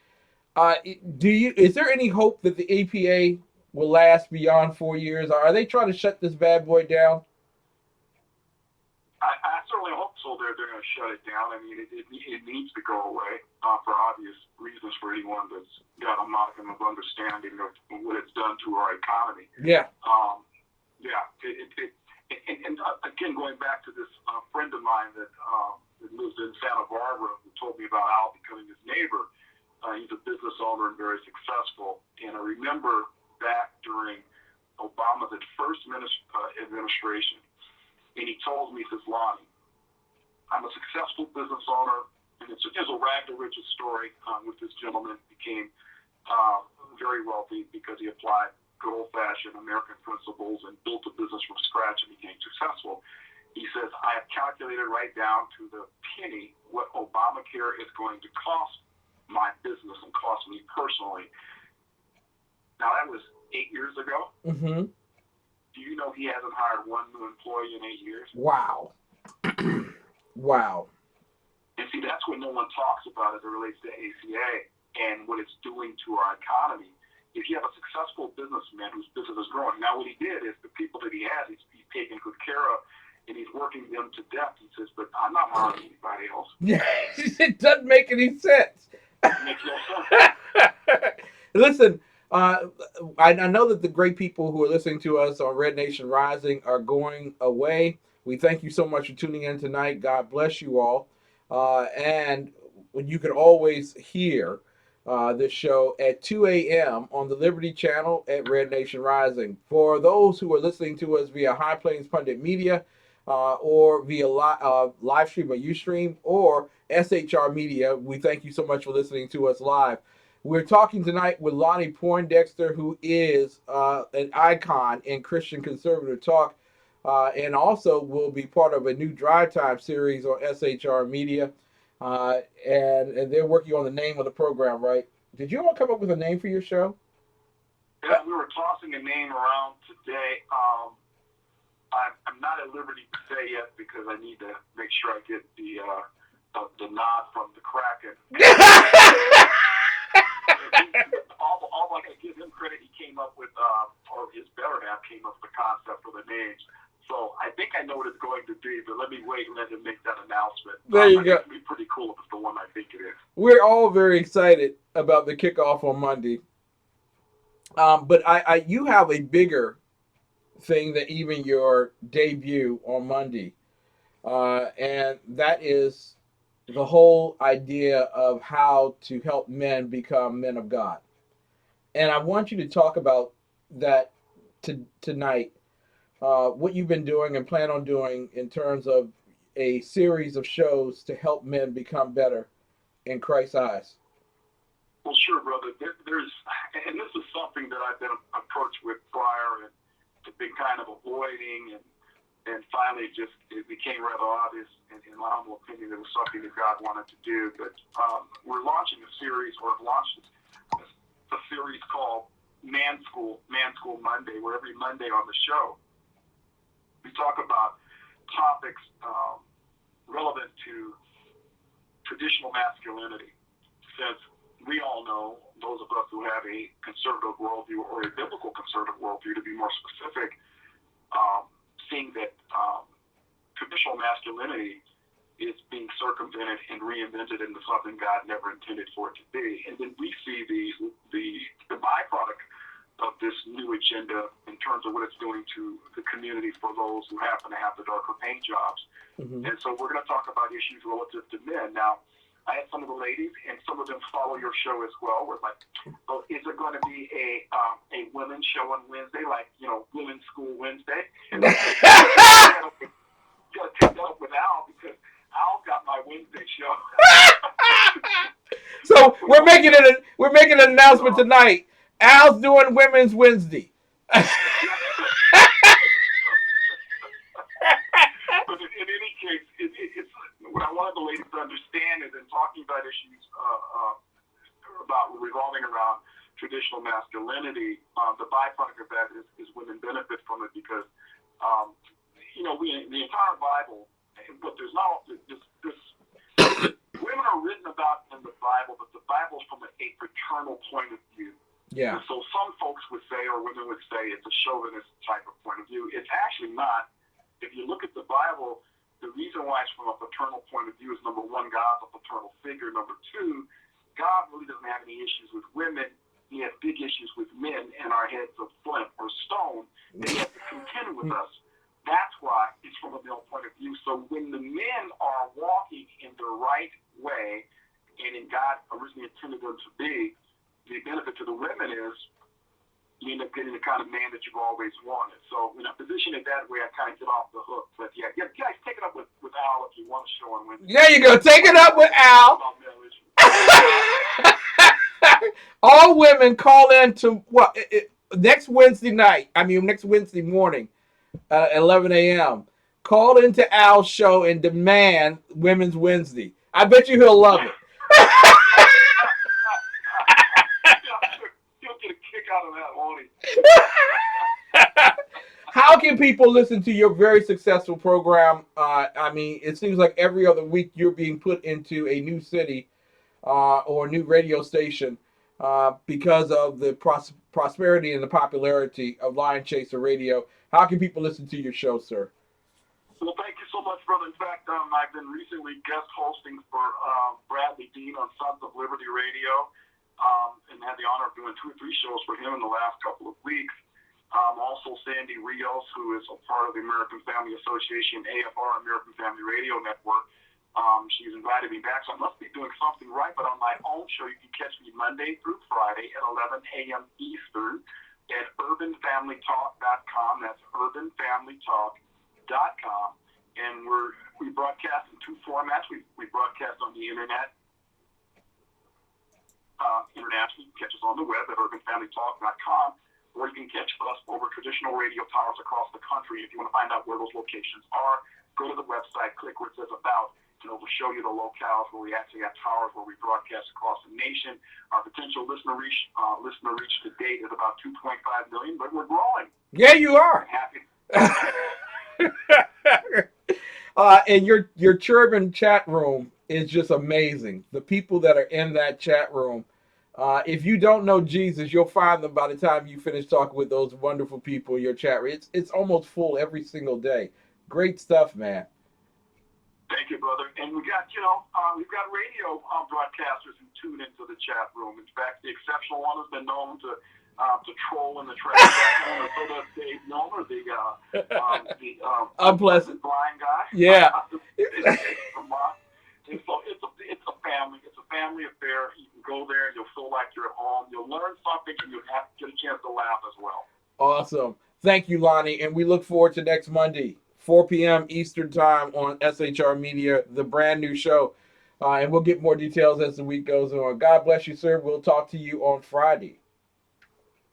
Is there any hope that the EPA will last beyond 4 years? Are they trying to shut this bad boy down? I certainly hope so. They're going to shut it down. I mean, it needs to go away for obvious reasons for anyone that's got a modicum of understanding of what it's done to our economy. Yeah. And again, going back to this friend of mine that lives in Santa Barbara who told me about Al becoming his neighbor. He's a business owner and very successful. And I remember back during Obama's first administration, and he told me, he says, Lonnie, I'm a successful business owner, and it's a rag to riches story with this gentleman. Became very wealthy because he applied good old-fashioned American principles and built a business from scratch and became successful. He says, I have calculated right down to the penny what Obamacare is going to cost my business and cost me personally. Now, that was 8 years ago. Mm-hmm. Do you know he hasn't hired one new employee in 8 years? Wow. Wow. And see, that's what no one talks about as it relates to ACA and what it's doing to our economy. If you have a successful businessman whose business is growing, now what he did is the people that he has, he's taking good care of, and he's working them to death. He says, but I'm not hiring anybody else. It doesn't make any sense. It makes no sense. Listen, I know that the great people who are listening to us on Red Nation Rising are going away. We thank you so much for tuning in tonight. God bless you all. And you can always hear this show at 2 a.m. on the Liberty Channel at Red Nation Rising. For those who are listening to us via High Plains Pundit Media or via live stream or Ustream or SHR Media, we thank you so much for listening to us live. We're talking tonight with Lonnie Poindexter, who is an icon in Christian conservative talk, and also will be part of a new Drive Time series on SHR Media. And they're working on the name of the program, right? Did you all come up with a name for your show? Yeah, we were tossing a name around today. I'm not at liberty to say yet because I need to make sure I get the nod from the Kraken. All I gotta give him credit, he came up with, or his better half came up with the concept for the names. So I think I know what it's going to be, but let me wait and let him make that announcement. There you go. It'll be pretty cool if it's the one I think it is. We're all very excited about the kickoff on Monday. But you have a bigger thing than even your debut on Monday. And that is the whole idea of how to help men become men of God. And I want you to talk about that tonight, what you've been doing and plan on doing in terms of a series of shows to help men become better in Christ's eyes? Well, sure, brother. There's, and this is something that I've been approached with prior and been kind of avoiding, and finally it became rather obvious, in my humble opinion, it was something that God wanted to do. But we're launching a series, or have launched a series called Man School Monday, where every Monday on the show, we talk about topics relevant to traditional masculinity. Since we all know, those of us who have a conservative worldview, or a biblical conservative worldview to be more specific, seeing that traditional masculinity is being circumvented and reinvented into something God never intended for it to be. And then we see the byproduct of this new agenda in terms of what it's doing to the community for those who happen to have the darker paying jobs. Mm-hmm. And so we're going to talk about issues relative to men. Now, I had some of the ladies, and some of them follow your show as well. We're like, well, is there going to be a women's show on Wednesday, like, Women's School Wednesday? And you got to take that up with Al, because Al's got my Wednesday show. So we're making an announcement tonight. Al's doing Women's Wednesday. But in any case, it's what I wanted the ladies to understand is, in talking about issues about revolving around traditional masculinity, the byproduct of that is women benefit from it, because the entire Bible, but there's not this women are written about in the Bible, but the Bible's from a fraternal point of view. Yeah. And so some folks would say, or women would say, it's a chauvinist type of point of view. It's actually not. If you look at the Bible, the reason why it's from a fraternal point of view is, number one, God's a fraternal figure. Number two, God really doesn't have any issues with women. He has big issues with men and our heads of flint or stone. And he has to contend with us. That's why it's from a male point of view. So when the men are walking in the right way, and in God originally intended them to be, the benefit to the women is you end up getting the kind of man that you've always wanted. So when I position it that way, I kind of get off the hook. But yeah, guys, take it up with Al if you want to show on Wednesday. There you go. Take it up with Al. All women call in to next Wednesday morning at 11 a.m. Call into Al's show and demand Women's Wednesday. I bet you he'll love it. Out of that, Lonnie. How can people listen to your very successful program? It seems like every other week you're being put into a new city or a new radio station because of the prosperity and the popularity of Lion Chaser Radio. How can people listen to your show, sir? Well, thank you so much, brother. In fact, I've been recently guest hosting for Bradley Dean on Sons of Liberty Radio. And had the honor of doing 2 or 3 shows for him in the last couple of weeks. Also, Sandy Rios, who is a part of the American Family Association, AFR, American Family Radio Network. She's invited me back, so I must be doing something right. But on my own show, you can catch me Monday through Friday at 11 a.m. Eastern at urbanfamilytalk.com. That's urbanfamilytalk.com. And we broadcast in 2 formats. We broadcast on the internet. Internationally, you can catch us on the web at urbanfamilytalk.com, or you can catch us over traditional radio towers across the country. If you want to find out where those locations are, go to the website, click where it says About, and it will show you the locales where we actually have towers where we broadcast across the nation. Our potential listener reach to date is about 2.5 million, but we're growing. Yeah, you are. Happy. And your Churban chat room is just amazing. The people that are in that chat room, if you don't know Jesus, you'll find them by the time you finish talking with those wonderful people in your chat room. It's almost full every single day. Great stuff, man. Thank you, brother. And we've got radio broadcasters who tune into the chat room. In fact, the exceptional one has been known to troll in the trash can, and so does Dave Milner, the unpleasant blind guy. Yeah. And so it's a family. It's a family affair. You can go there and you'll feel like you're at home. You'll learn something, and you'll get a chance to laugh as well. Awesome. Thank you, Lonnie, and we look forward to next Monday. 4 p.m. Eastern Time on SHR Media, the brand new show. And we'll get more details as the week goes on. God bless you, sir. We'll talk to you on Friday.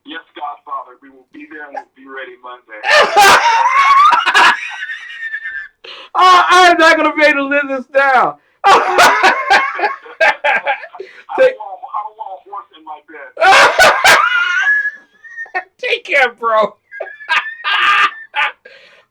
Yes, Godfather. We will be there and we'll be ready Monday. I'm not going to be able to live this down. I don't want a horse in my bed. Take care, bro.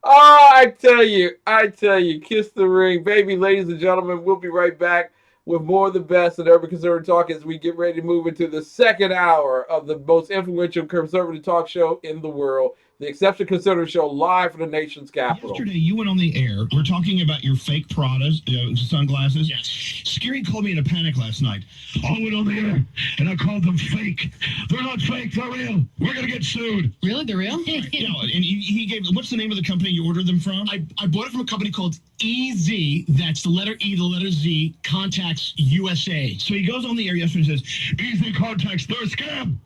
Oh, I tell you, kiss the ring. Baby, ladies and gentlemen, we'll be right back with more of the best in urban conservative talk as we get ready to move into the second hour of the most influential conservative talk show in the world, the Exceptional Conservative Show, live from the nation's capital. Yesterday, you went on the air. We're talking about your fake Prada's sunglasses. Yes. Scary called me in a panic last night. I went on the air, and I called them fake. They're not fake. They're real. We're going to get sued. Really? They're real? Yeah, and he gave, what's the name of the company you ordered them from? I bought it from a company called EZ. That's the letter E, the letter Z, Contacts USA. So he goes on the air yesterday and says, Easy Contacts, they're a scam.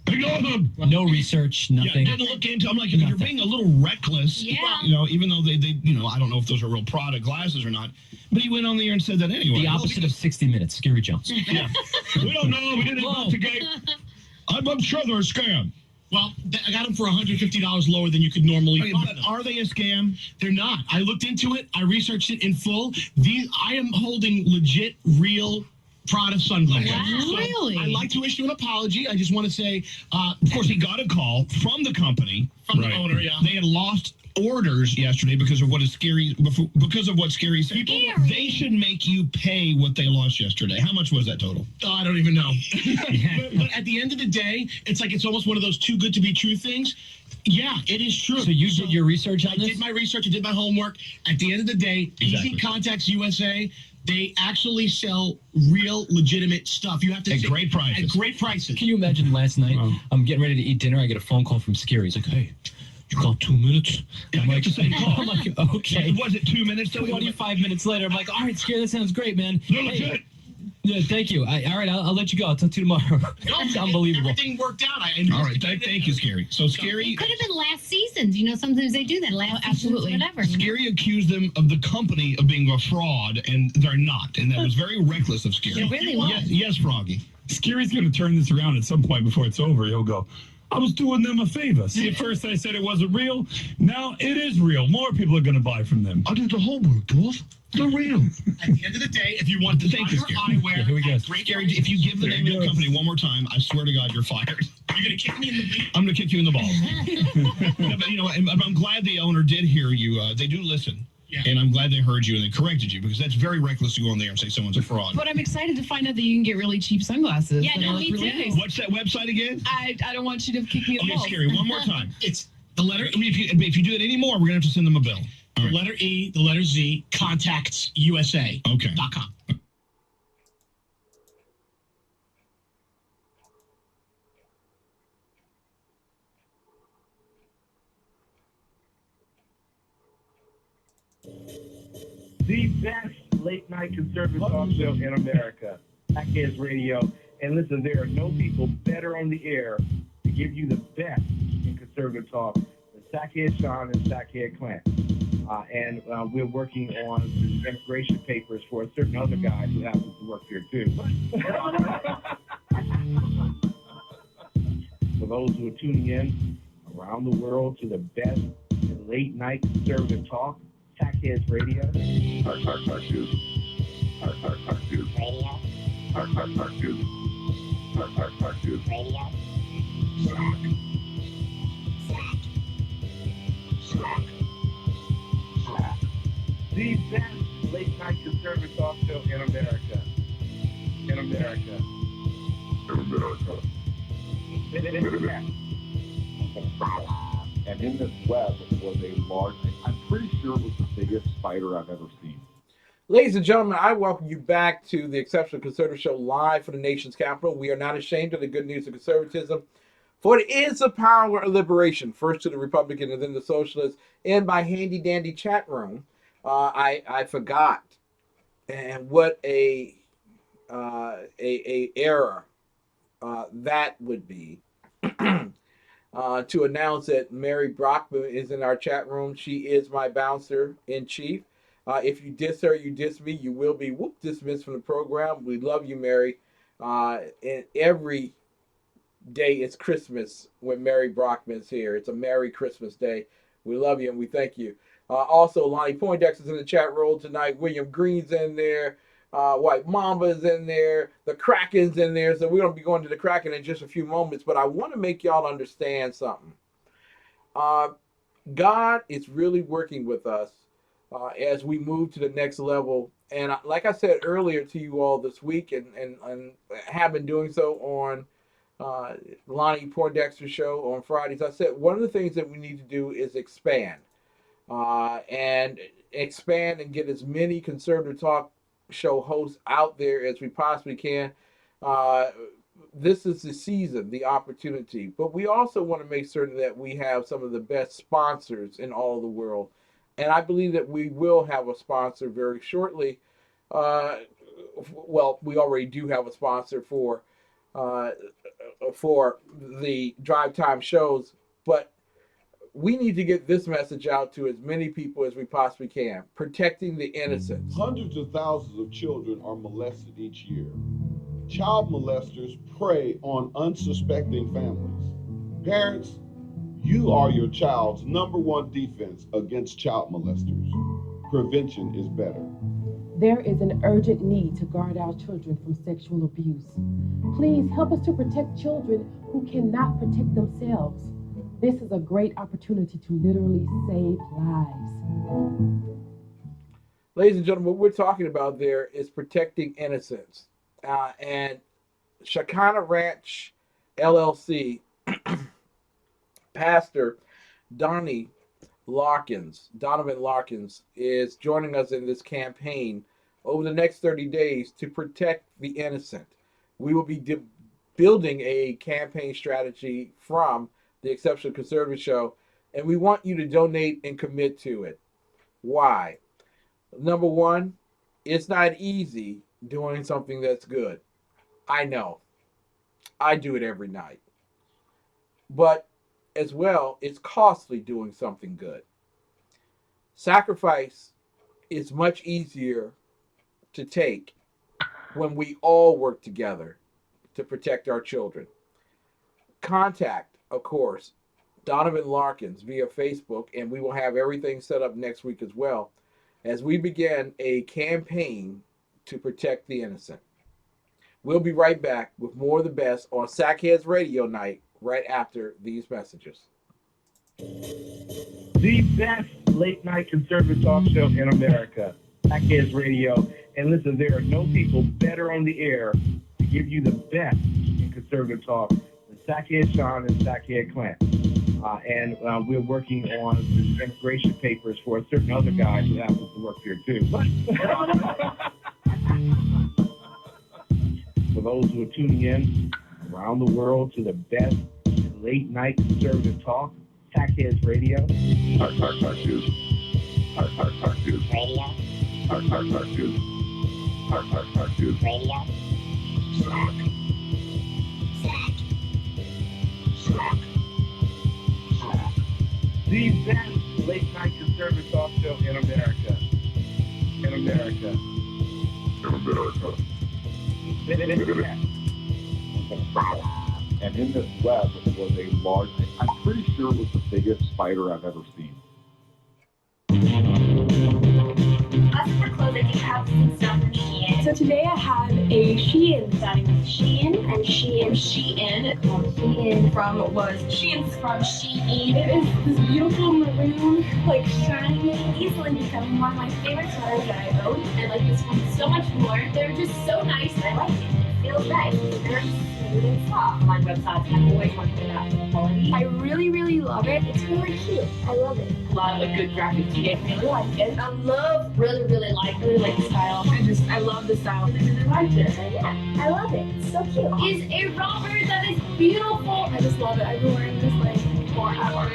Ignore them. No research, nothing. Yeah, didn't look into. I'm like, you're being a little reckless. Yeah. You know, even though they, I don't know if those are real Prada glasses or not. But he went on the air and said that anyway. The opposite of 60 Minutes, Scary Jones. Yeah. We don't know. We didn't investigate. I'm sure they're a scam. Well, I got them for $150 lower than you could normally Okay, buy but them. are they a scam? They're not. I looked into it. I researched it in full. I am holding legit, real Prada sunglasses. Wow. So Really? I'd like to issue an apology. I just want to say, Of course, he got a call from the company. From the owner, yeah. They had lost orders yesterday because of what is scary. Because of what Scary said. They should make you pay what they lost yesterday. How much was that total? I don't even know. but at the end of the day, it's almost one of those too good to be true things. Yeah, it is true. So you did your research on this? I did my research. I did my homework. At the end of the day, Exactly. Easy Contacts USA, they actually sell real, legitimate stuff. You have to At great prices. At great prices. Can you imagine last night, I'm getting ready to eat dinner, I get a phone call from Scary. He's like, hey, you got 2 minutes? Yeah, I got the same call. I'm like, okay. Was it 2 minutes? 25 minutes later, I'm like, all right, Scary, that sounds great, man. They're legit. Yeah, thank you. All right, I'll let you go. I'll talk to you tomorrow. It's unbelievable. Everything worked out. All right, thank you, Scary. So Scary, It could have been last season's. You know, sometimes they do that. Last absolutely. season's, whatever. Scary accused them of the company of being a fraud, and they're not. And that was very reckless of Scary. It really was. Yes, Froggy. Scary's going to turn this around at some point before it's over. He'll go, I was doing them a favor. See, at first I said it wasn't real. Now it is real. More people are going to buy from them. I did the homework, boss. They're real. At the end of the day, if you want Thank you, Scary. eyewear, Here we go. Scary, if you give the name of the company one more time, I swear to God, you're fired. You're going to kick me in the beat. I'm going to kick you in the balls. No, but, I'm glad the owner did hear you. They do listen. Yeah. And I'm glad they heard you and they corrected you because that's very reckless to go on there and say someone's a fraud. But I'm excited to find out that you can get really cheap sunglasses. Yeah, no, me really too. nice. What's that website again? I don't want you to kick me in the Okay, balls. Scary, one more time. It's the letter I mean, if you do it anymore, we're going to have to send them a bill. All the right. letter E, the letter Z, Contacts USA. Okay. .com. The best late night conservative talk show in America, TECS Radio. And listen, there are no people better on the air to give you the best in conservative talk than Sackhead Sean and Sackhead Clint. And we're working on the immigration papers for a certain other guy who happens to work here too. For those who are tuning in around the world to the best in late night conservative talk, TECS Radio. Dude. The best late night conservative talk show in America. In America. And in this web was a large, I'm pretty sure it was the biggest spider I've ever seen. Ladies and gentlemen, I welcome you back to the Exceptional Conservative Show live from the nation's capital. We are not ashamed of the good news of conservatism, for it is the power of liberation, first to the Republican and then the Socialist. In my handy-dandy chat room, I forgot, and what a error that would be. to announce that Mary Brockman is in our chat room. She is my bouncer in chief. If you diss her, you diss me, you will be dismissed from the program. We love you, Mary. And every day is Christmas when Mary Brockman's here. It's a Merry Christmas Day. We love you and we thank you. Also, Lonnie Poindexter's in the chat room tonight. William Green's in there. White Mamba's in there. The Kraken's in there. So we're going to be going to the Kraken in just a few moments. But I want to make y'all understand something. God is really working with us as we move to the next level. And like I said earlier to you all this week, and have been doing so on Lonnie Poindexter show on Fridays, I said one of the things that we need to do is expand and get as many conservative talk show hosts out there as we possibly can. This is the season, the opportunity, but we also want to make certain that we have some of the best sponsors in all of the world. And I believe that we will have a sponsor very shortly. Well, we already do have a sponsor for the drive time shows, but we need to get this message out to as many people as we possibly can. Protecting the innocents. Hundreds of thousands of children are molested each year. Child molesters prey on unsuspecting families. Parents, you are your child's #1 defense against child molesters. Prevention is better. There is an urgent need to guard our children from sexual abuse. Please help us to protect children who cannot protect themselves. This is a great opportunity to literally save lives. Ladies and gentlemen, what we're talking about there is protecting innocence. And Shekinah Ranch LLC Pastor Donovan Larkins, is joining us in this campaign over the next 30 days to protect the innocent. We will be building a campaign strategy from the Exceptional Conservative Show, and we want you to donate and commit to it. Why? Number one, it's not easy doing something that's good. I know. I do it every night. But as well, it's costly doing something good. Sacrifice is much easier to take when we all work together to protect our children. Contact, of course, Donovan Larkins via Facebook, and we will have everything set up next week as well as we begin a campaign to protect the innocent. We'll be right back with more of the best on Sackheads Radio Night right after these messages. The best late night conservative talk show in America, Sackheads Radio. And listen, there are no people better on the air to give you the best in conservative talk than Sackhead Sean and Sackhead Clint. And we're working on the immigration papers for a certain other guy who happens to work here too. But for those who are tuning in around the world to the best late night conservative talk, Sackheads Radio. Heart, dude. Heart, dude. Radio. Heart, dude. Heart, dude. Radio. Sock. The best late night conservative talk show in America. In America. And in this web was a large, I'm pretty sure it was the biggest spider I've ever seen. Us for clothing, you have some stuff from Shein. So today I have a Shein, starting with Shein and Shein. Shein from Shein. It is this beautiful maroon, like shiny, easily becoming one of my favorite sweaters that I own. I like this one so much more. They're just so nice. I like it. It feels nice. They're smooth and soft. On websites, I've always wanted that quality. I really, really love it. It's really cute. I love it. A lot of good graphics. You get really like it. I really like the style. I love the style. I like it. Yeah, I love it. It's so cute. It's a romper that is beautiful. I just love it. I've been wearing this like forever.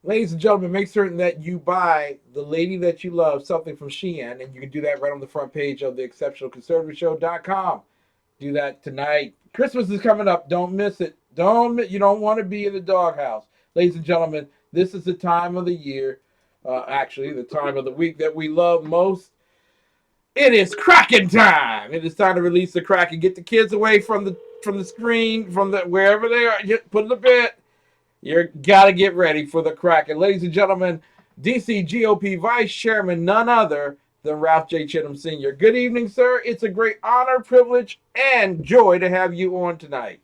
Ladies and gentlemen, make certain that you buy the lady that you love something from Shein, and you can do that right on the front page of the exceptionalconservativeshow.com. Do that tonight. Christmas is coming up. Don't miss it. You don't want to be in the doghouse. Ladies and gentlemen, this is the time of the year, actually the time of the week that we love most. It is Kraken time. It is time to release the Kraken. Get the kids away from the screen, from the wherever they are. Put in the bed. You gotta get ready for the Kraken. Ladies and gentlemen, DC GOP Vice-Chairman, none other than Ralph J. Chittams Sr. Good evening, sir. It's a great honor, privilege, and joy to have you on tonight.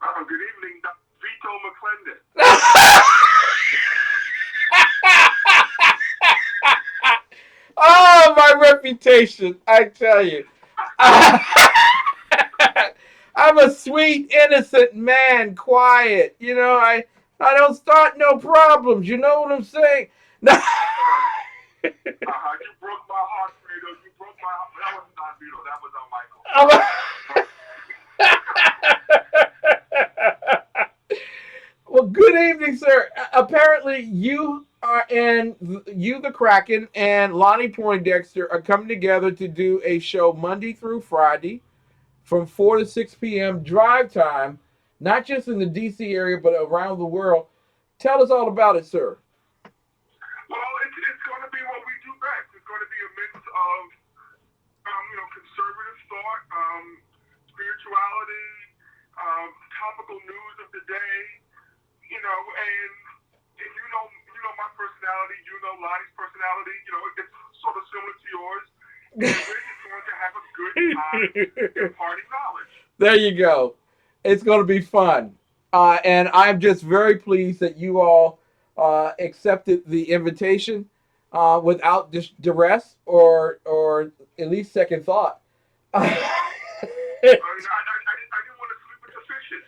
Good evening, Vito McClendon. Oh, my reputation, I tell you. I'm a sweet, innocent man, quiet. You know, I don't start no problems. You know what I'm saying? No. You broke my heart, Fredo. You broke my heart. That was not Vito. That was Michael. Well, good evening, sir. Apparently, you the Kraken and Lonnie Poindexter are coming together to do a show Monday through Friday from 4 to 6 p.m. drive time, not just in the D.C. area, but around the world. Tell us all about it, sir. Well, it's going to be what we do best. It's going to be a mix of, conservative thought, spirituality, topical news of the day, and you know my personality, Lonnie's personality, it's sort of similar to yours. And we're just going to have a good time imparting knowledge. There you go. It's going to be fun. And I'm just very pleased that you all accepted the invitation without duress or at least second thought. I didn't want to sleep with the fishes.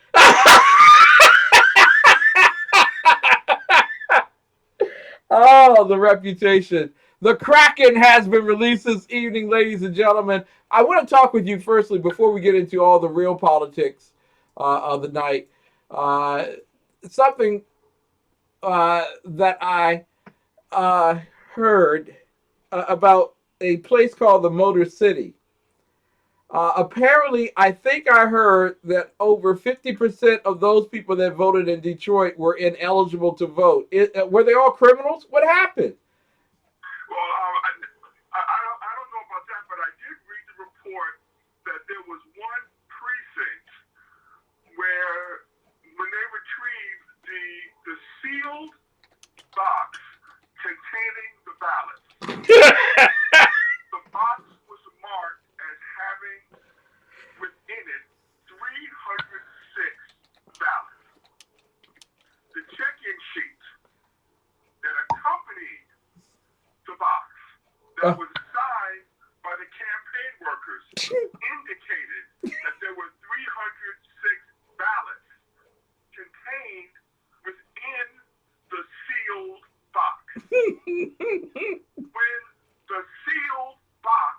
Oh, the reputation. The Kraken has been released this evening, ladies and gentlemen. I want to talk with you firstly before we get into all the real politics of the night. Something that I heard about a place called the Motor City. Apparently, I think I heard that over 50% of those people that voted in Detroit were ineligible to vote. Were they all criminals? What happened? Well, I don't know about that, but I did read the report that there was one precinct where when they retrieved the sealed box containing the ballots, the box was marked as having within it 306 ballots. The check-in sheet that accompanied the box that was signed by the campaign workers indicated that there were 306 ballots contained within the sealed box. When the sealed box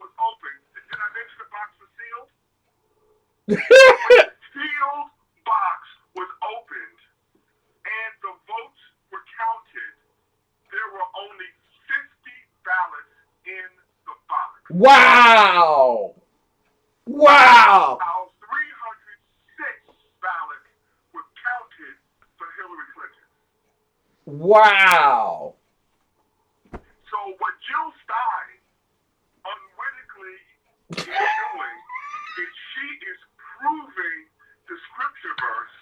was opened, did I mention the box was sealed? When the sealed box was opened and the votes were counted, there were only 50 ballots in the box. Wow! Wow! Our 306 ballots were counted for Hillary Clinton. Wow! So what Jill Stein unwittingly is doing is she is proving the scripture verse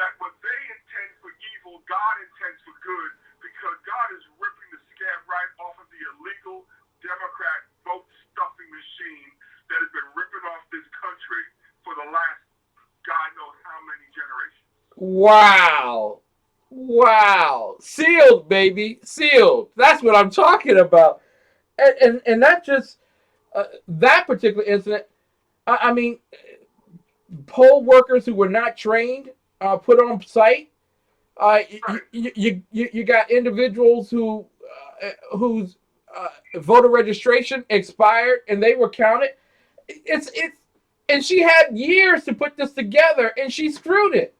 that what they intend for evil, God intends for good, because God is ripping the scab right off of the illegal Democrat vote-stuffing machine that has been ripping off this country for the last God knows how many generations. Wow! Wow! Sealed, baby, sealed. That's what I'm talking about. And not just that particular incident. I mean, poll workers who were not trained put on site. You got individuals whose voter registration expired and they were counted. And she had years to put this together and she screwed it.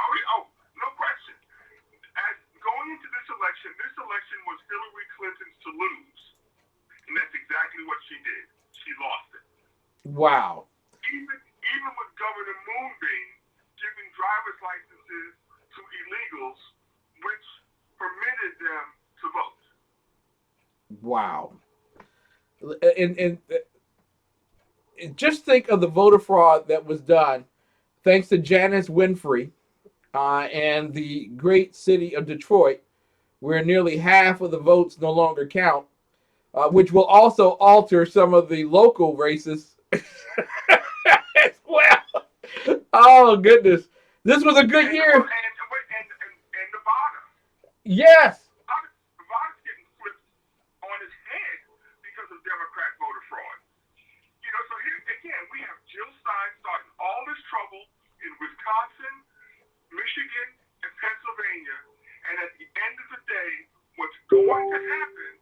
Oh, no question. was Hillary Clinton's to lose. And that's exactly what she did. She lost it. Wow. Even with Governor Moonbeam giving driver's licenses to illegals, which permitted them to vote. Wow. And just think of the voter fraud that was done thanks to Janice Winfrey and the great city of Detroit, where nearly half of the votes no longer count, which will also alter some of the local races as well. Oh, goodness. This was a good year. And Nevada. Yes. Nevada's getting flipped on its head because of Democrat voter fraud. You know, so here again, we have Jill Stein starting all this trouble in Wisconsin, Michigan, and Pennsylvania. And at the end of the day, what's going to happen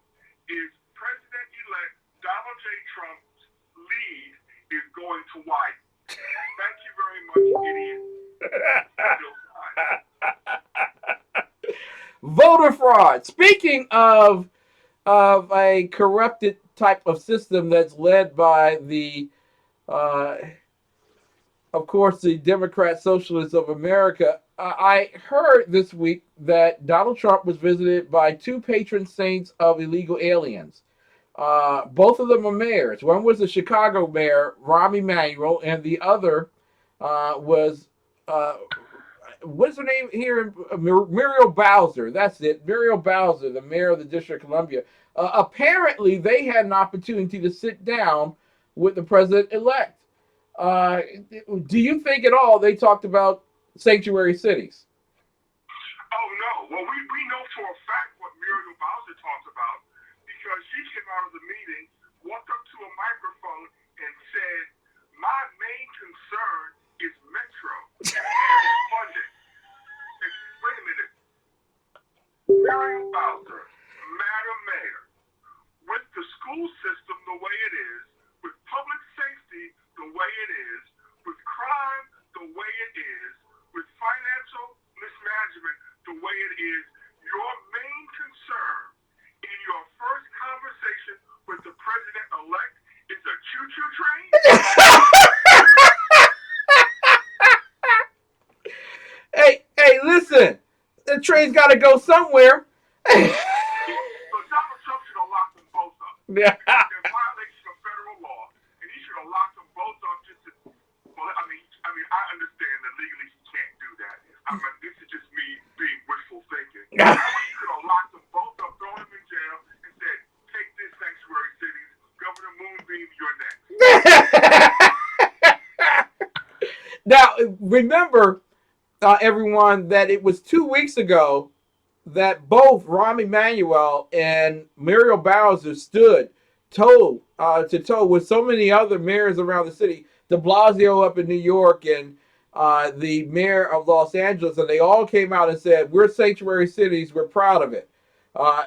is President-elect Donald J. Trump's lead is going to widen. Thank you very much, idiot. Voter fraud. Speaking of a corrupted type of system that's led by the, of course, the Democrat Socialists of America, I heard this week that Donald Trump was visited by two patron saints of illegal aliens. Both of them are mayors. One was the Chicago mayor, Rahm Emanuel, and the other was, what's her name here? Muriel Bowser. That's it. Muriel Bowser, the mayor of the District of Columbia. Apparently, they had an opportunity to sit down with the president-elect. Do you think at all they talked about sanctuary cities? Oh, no. Well, we know for a fact what Muriel Bowser talked about because she came out of the meeting, walked up to a microphone, and said, my main concern is Metro and funding. Wait a minute. Muriel Bowser, Madam Mayor, with the school system the way it is, with public safety the way it is, with crime the way it is, with financial mismanagement the way it is, your main concern in your first conversation with the president-elect is a choo-choo train? Hey, listen. The train's got to go somewhere. So Donald Trump should have locked them both up. Yeah. In violation of federal law, and he should have locked them both up just to, well, I mean, I understand that legally he can't do that. I mean, this is just me being wishful thinking. He could have locked them both up, thrown them in jail, and said, take this sanctuary cities, Governor Moonbeam, you're next. Now, remember, everyone, that it was 2 weeks ago that both Rahm Emanuel and Muriel Bowser stood toe to toe with so many other mayors around the city, de Blasio up in New York and the mayor of Los Angeles, and they all came out and said, we're sanctuary cities, we're proud of it,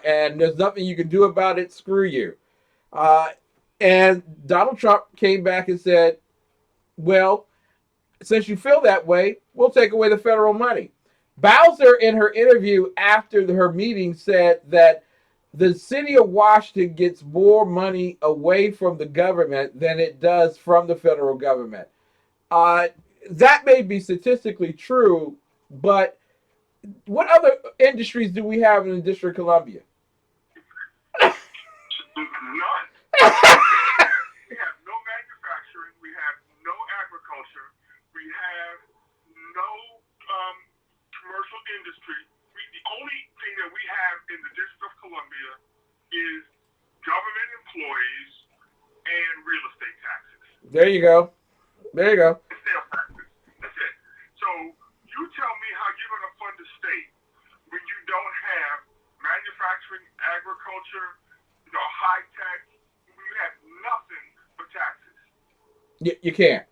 and there's nothing you can do about it, screw you. And Donald Trump came back and said, well, since you feel that way, we'll take away the federal money. Bowser, in her interview after her meeting, said that the city of Washington gets more money away from the government than it does from the federal government. That may be statistically true, but what other industries do we have in the District of Columbia? None. We have no manufacturing. We have no agriculture. We have no commercial industry. The only thing that we have in the District of Columbia is government employees and real estate taxes. There you go. There you go. And sales taxes. That's it. So you tell me how you're going to fund the state when you don't have manufacturing, agriculture, high tech. We have nothing but taxes. You can't.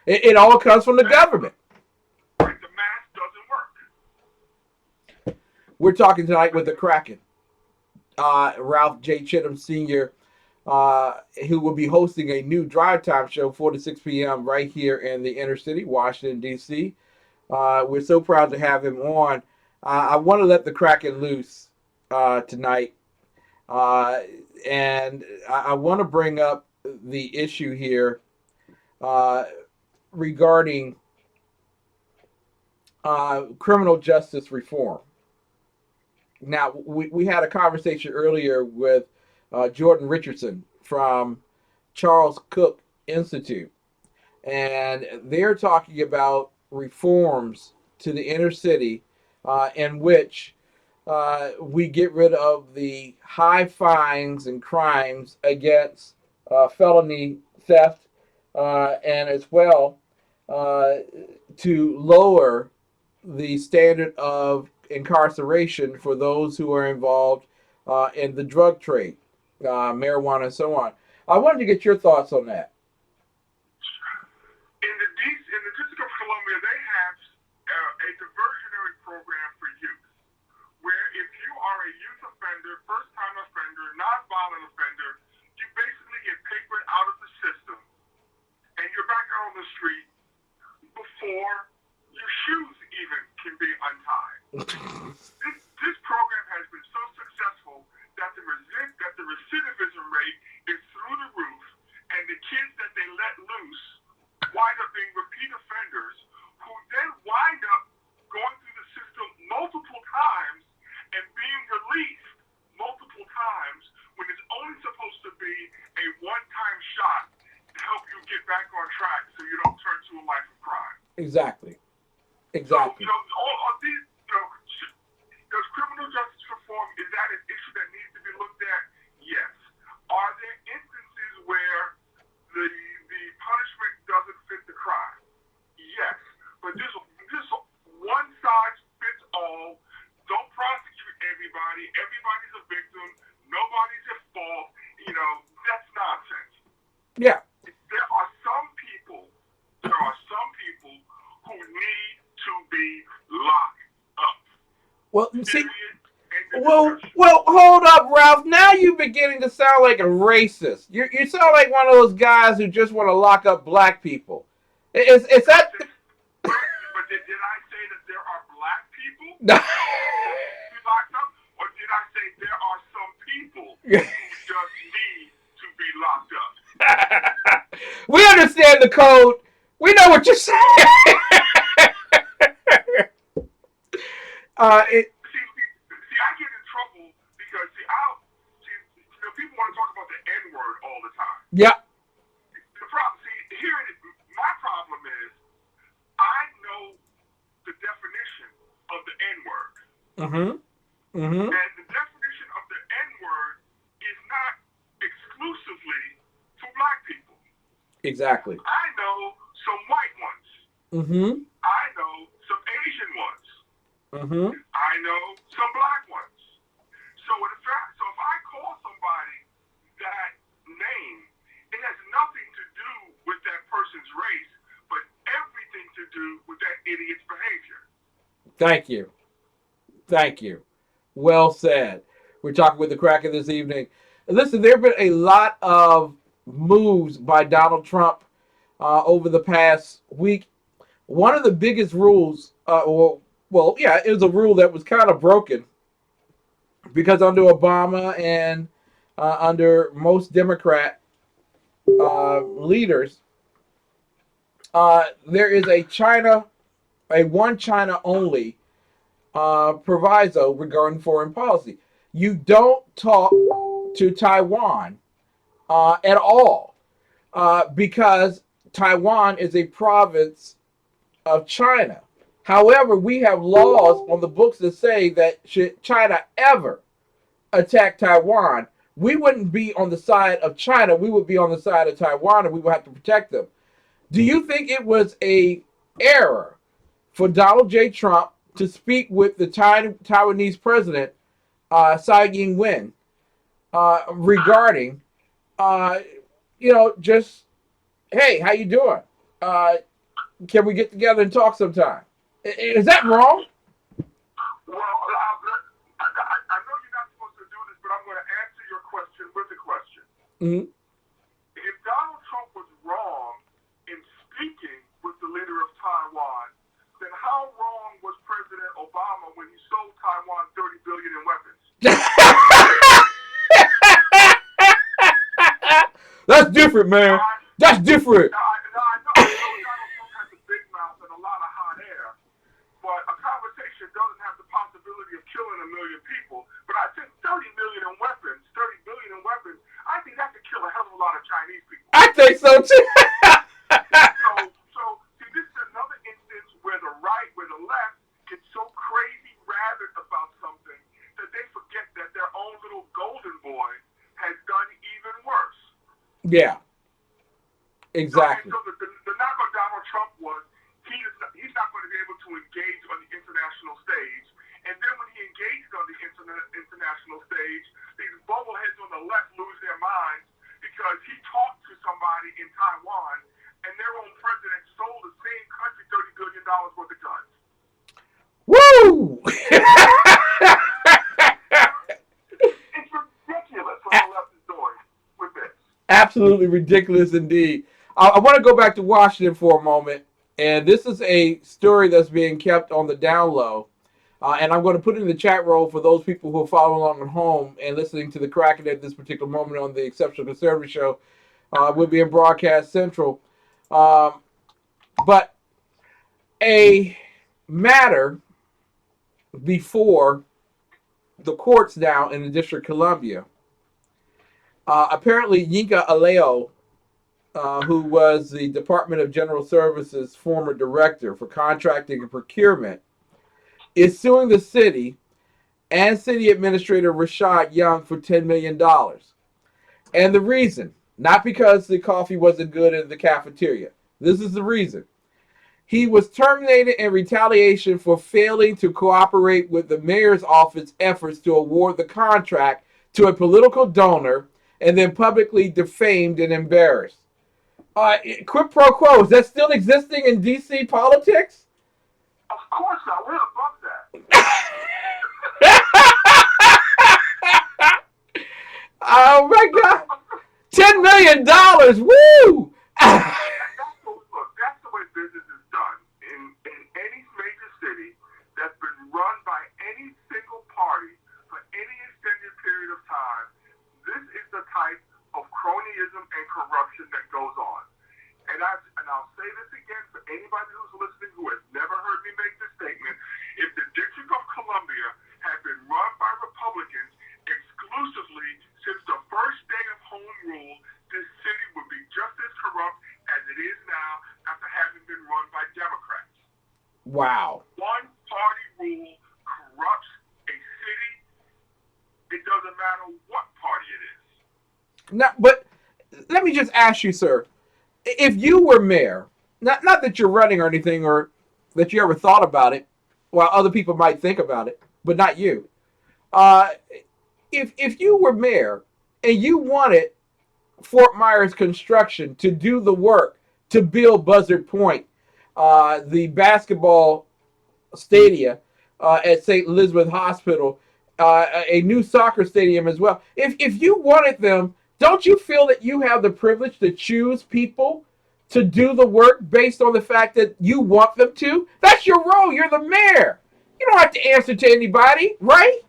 It all comes from the government. Right, the math doesn't work. We're talking tonight with the Kraken, Ralph J. Chittams Sr., who will be hosting a new drive time show 4 to 6 p.m. right here in the inner city, Washington, D.C. We're so proud to have him on. I want to let the Kraken loose tonight, and I want to bring up the issue here regarding criminal justice reform. Now, we had a conversation earlier with Jordan Richardson from Charles Koch Institute, and they're talking about reforms to the inner city in which we get rid of the high fines and crimes against felony theft, and as well to lower the standard of incarceration for those who are involved in the drug trade, marijuana, and so on. I wanted to get your thoughts on that. In the District of Columbia, they have a diversionary program for youth, where if you are a youth offender, first-time offender, non-violent offender, you basically get papered out of the system, and you're back out on the street before your shoes even can be untied. This program has been so successful that the recidivism rate is through the roof, and the kids that they let loose wind up being repeat offenders who then wind up going through the system multiple times and being released multiple times when it's only supposed to be a one-time shot to help you get back on track so you don't turn to a life of crime. Exactly. So, all of these, does criminal justice reform, is that an issue that needs to be looked at? Yes. Are there instances where the punishment doesn't fit the crime? Yes. But this one size fits all. Don't prosecute everybody. Everybody's a victim. Nobody's at fault. That's nonsense. Yeah. There are some people who need to be locked up. Well, see, well, hold up, Ralph. Now you're beginning to sound like a racist. You sound like one of those guys who just want to lock up black people. Is that? But did I say that there are black people No. who be locked up, or did I say there are some people who just need to be locked up? We understand the code. We know what you're saying. See, I get in trouble because people want to talk about the N-word all the time. Yeah. The problem, my problem is, I know the definition of the N-word. And the definition of the N-word is not exclusively for black people. Exactly. I know some white ones. I know some Asian ones. I know some black ones. So if I call somebody that name, it has nothing to do with that person's race, but everything to do with that idiot's behavior. Thank you. Well said. We're talking with the Kraken this evening. Listen, there have been a lot of moves by Donald Trump over the past week. One of the biggest rules, it was a rule that was kind of broken because under Obama and under most Democrat leaders, there is a one China only proviso regarding foreign policy. You don't talk to Taiwan at all because Taiwan is a province of China. However, we have laws on the books that say that should China ever attack Taiwan, we wouldn't be on the side of China. We would be on the side of Taiwan, and we would have to protect them. Do you think it was a error for Donald J. Trump to speak with the Taiwanese president, Tsai Ing-wen, regarding, just, hey, how you doing? Can we get together and talk sometime? Is that wrong? Well, I know you're not supposed to do this, but I'm going to answer your question with a question. If Donald Trump was wrong in speaking with the leader of Taiwan, then how wrong was President Obama when he sold Taiwan $30 billion in weapons? That's different, man. That's different. I know Donald Trump has a big mouth and a lot of hot air, but a conversation doesn't have the possibility of killing 1 million people. But I think 30 billion in weapons, I think that could kill a hell of a lot of Chinese people. I think so too. So see, this is another instance where the right, where the left gets so crazy rabid about something that they forget that their own little golden boy has done even worse. Yeah. Exactly. So the knock on Donald Trump was he's not going to be able to engage on the international stage. And then when he engaged on the international stage, these bubbleheads on the left lose their minds because he talked to somebody in Taiwan and their own president sold the same country $30 billion worth of guns. Woo! It's ridiculous what the left is doing with this. Absolutely ridiculous indeed. I want to go back to Washington for a moment, and this is a story that's being kept on the down low. And I'm going to put it in the chat roll for those people who are following along at home and listening to the Kraken at this particular moment on the Exceptional Conservative Show. We'll be in Broadcast Central. But a matter before the courts now in the District of Columbia. Apparently, Yinka Aleo, who was the Department of General Services former director for contracting and procurement, is suing the city and city administrator Rashad Young for $10 million. And the reason, not because the coffee wasn't good in the cafeteria. This is the reason. He was terminated in retaliation for failing to cooperate with the mayor's office efforts to award the contract to a political donor and then publicly defamed and embarrassed. Quid pro quo, is that still existing in D.C. politics? Of course not. We're above that. Oh my God! $10 million! Woo! Look, that's the way business is done. In any major city that's been run by any single party for any extended period of time, this is the type of cronyism and corruption that goes on. And I'll say this again for anybody who's listening who has never heard me make this statement. If the District of Columbia had been run by Republicans exclusively since the first day of home rule, this city would be just as corrupt as it is now after having been run by Democrats. Wow. One party rule corrupts a city. It doesn't matter what party it is. Now, but let me just ask you, sir. If you were mayor, not that you're running or anything, or that you ever thought about it, while other people might think about it, but not you. If you were mayor and you wanted Fort Myers Construction to do the work to build Buzzard Point, the basketball stadium at St. Elizabeth Hospital, a new soccer stadium as well. If you wanted them, don't you feel that you have the privilege to choose people to do the work based on the fact that you want them to? That's your role. You're the mayor. You don't have to answer to anybody, right?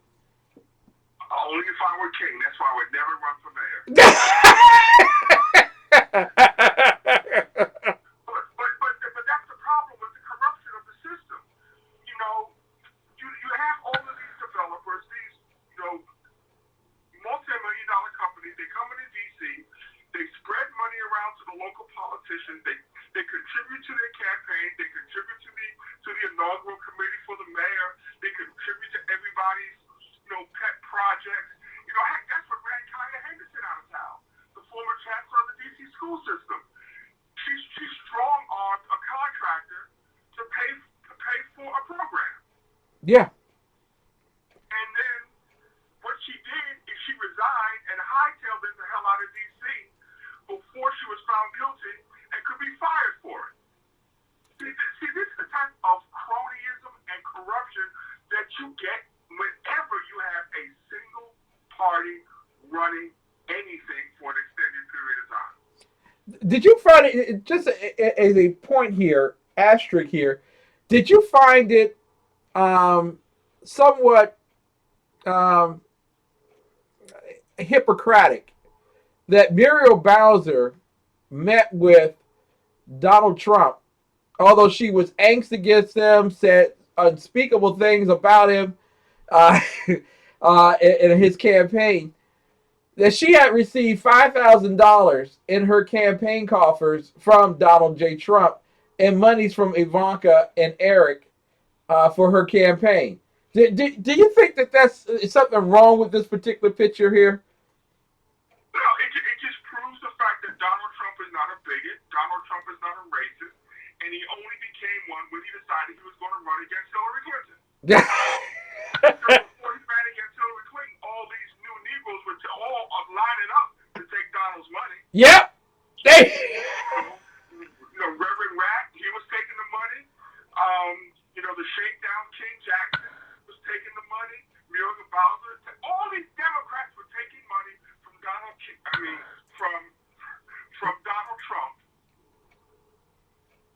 Only if I were king. That's why I would never run for mayor. but that's the problem with the corruption of the system. You know, you have all of these developers, these multi-million-dollar companies. They come into D.C. They spread money around to the local politicians. They contribute to their campaign. They contribute to the inaugural committee for the mayor. They contribute to everybody's pet projects. Heck, that's what ran Kaya Henderson out of town, the former chancellor of the D.C. school system. She strong-armed a contractor to pay for a program. Yeah. And then what she did is she resigned and hightailed it the hell out of D.C. before she was found guilty and could be fired for it. See, this is the type of cronyism and corruption that you get whenever you have a single party running anything for an extended period of time. Did you find it, just as a point here, asterisk here, did you find it somewhat Hippocratic that Muriel Bowser met with Donald Trump, although she was angst against him, said unspeakable things about him in his campaign, that she had received $5,000 in her campaign coffers from Donald J. Trump and monies from Ivanka and Eric for her campaign. Do you think that that's something wrong with this particular picture here? No, it just proves the fact that Donald Trump is not a bigot. Donald Trump is not a racist. And he only became one when he decided he was going to run against Hillary Clinton. Before he ran against Hillary Clinton, all these new Negroes were all lining up to take Donald's money. Yep. Reverend Rat, he was taking the money. The Shakedown King Jackson was taking the money. Muriel Bowser, all these Democrats were taking money from from Donald Trump.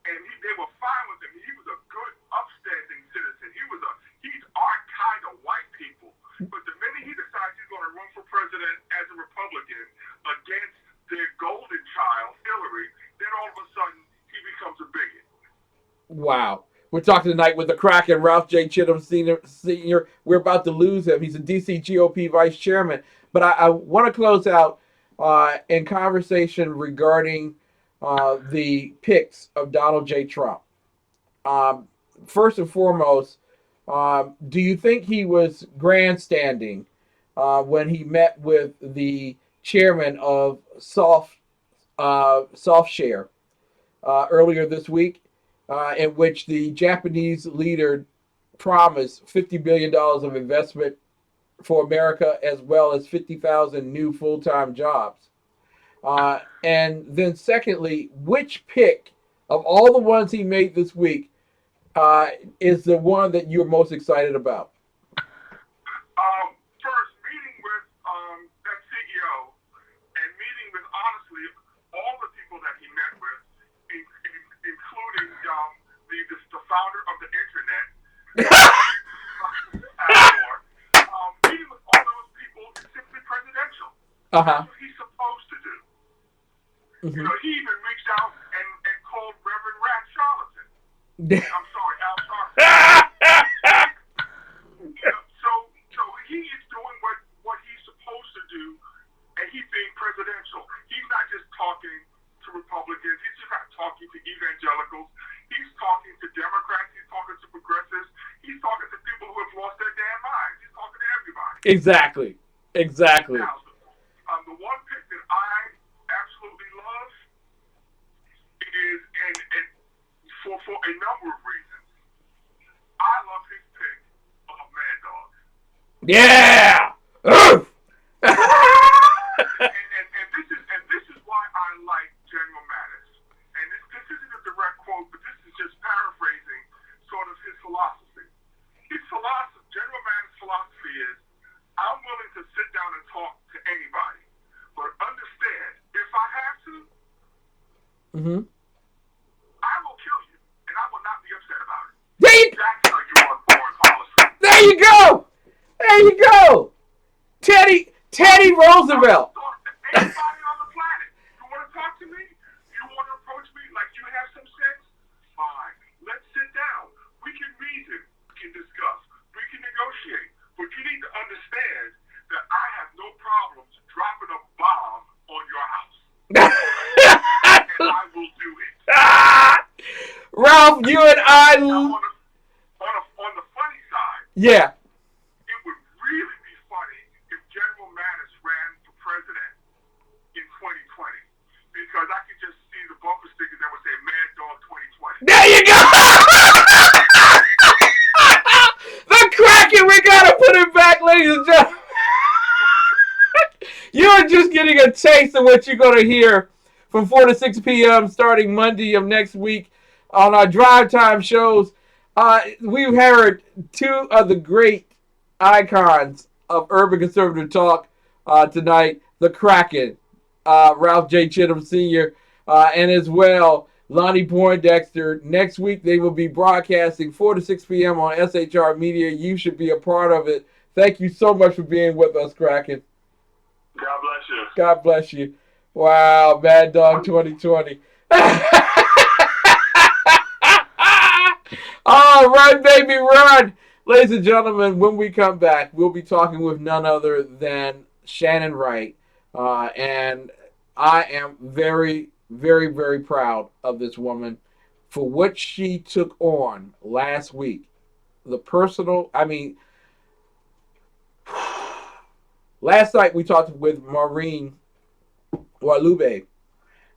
And they were fine with him. He was a good, upstanding citizen. He's our kind of white people. But the minute he decides he's going to run for president as a Republican against their golden child, Hillary, then all of a sudden he becomes a bigot. Wow. We're talking tonight with the Kraken, Ralph J. Chittams Sr. We're about to lose him. He's a D.C. GOP vice chairman. But I want to close out in conversation regarding the picks of Donald J. Trump. First and foremost, do you think he was grandstanding when he met with the chairman of SoftShare earlier this week, in which the Japanese leader promised $50 billion of investment for America, as well as 50,000 new full-time jobs? And then secondly, which pick of all the ones he made this week is the one that you're most excited about? First, meeting with that CEO and meeting with, honestly, all the people that he met with, including the founder of the internet, meeting with all those people is simply presidential. That's what he's supposed to do. He even reached out and called Reverend Rat charlatan. I'm sorry, Al Sharpton. So he is doing what he's supposed to do, and he's being presidential. He's not just talking to Republicans. He's just not talking to evangelicals. He's talking to Democrats. He's talking to progressives. He's talking to people who have lost their damn minds. He's talking to everybody. Exactly. Now, the one pick that I absolutely love is, and for a number of reasons, I love his pick of Mad Dog. Yeah. and this is why I like General Mattis. And this isn't a direct quote, but this is just paraphrasing sort of his philosophy. General Mattis' philosophy is, I'm willing to sit down and talk to anybody, but understand, if I have to, I will kill you, and I will not be upset about it. That's how you run foreign policy. There you go. There you go. Teddy Roosevelt. Anybody on the planet, you want to talk to me? You want to approach me like you have some sense? Fine. Let's sit down. We can reason. We can discuss. We can negotiate. But you need to understand that I have no problems dropping a bomb on your house. And I will do it. Ralph, you and I. Now, on the funny side, yeah. It would really be funny if General Mattis ran for president in 2020, because I could just see the bumper stickers that would say Mad Dog 2020. There you go. The Kraken, we gotta put it back, ladies and gentlemen. You are just getting a taste of what you're gonna hear from 4 to 6 p.m. starting Monday of next week on our drive time shows. We've heard two of the great icons of urban conservative talk tonight, the Kraken, Ralph J. Chittams Sr., and as well Lonnie Poindexter. Next week they will be broadcasting 4 to 6 p.m. on SHR Media. You should be a part of it. Thank you so much for being with us, Kraken. God bless you. God bless you. Wow, Mad Dog 2020. All right, baby, run. Ladies and gentlemen, when we come back, we'll be talking with none other than Shannon Wright. And I am very, very, very proud of this woman for what she took on last week. Last night we talked with Maureen Walube,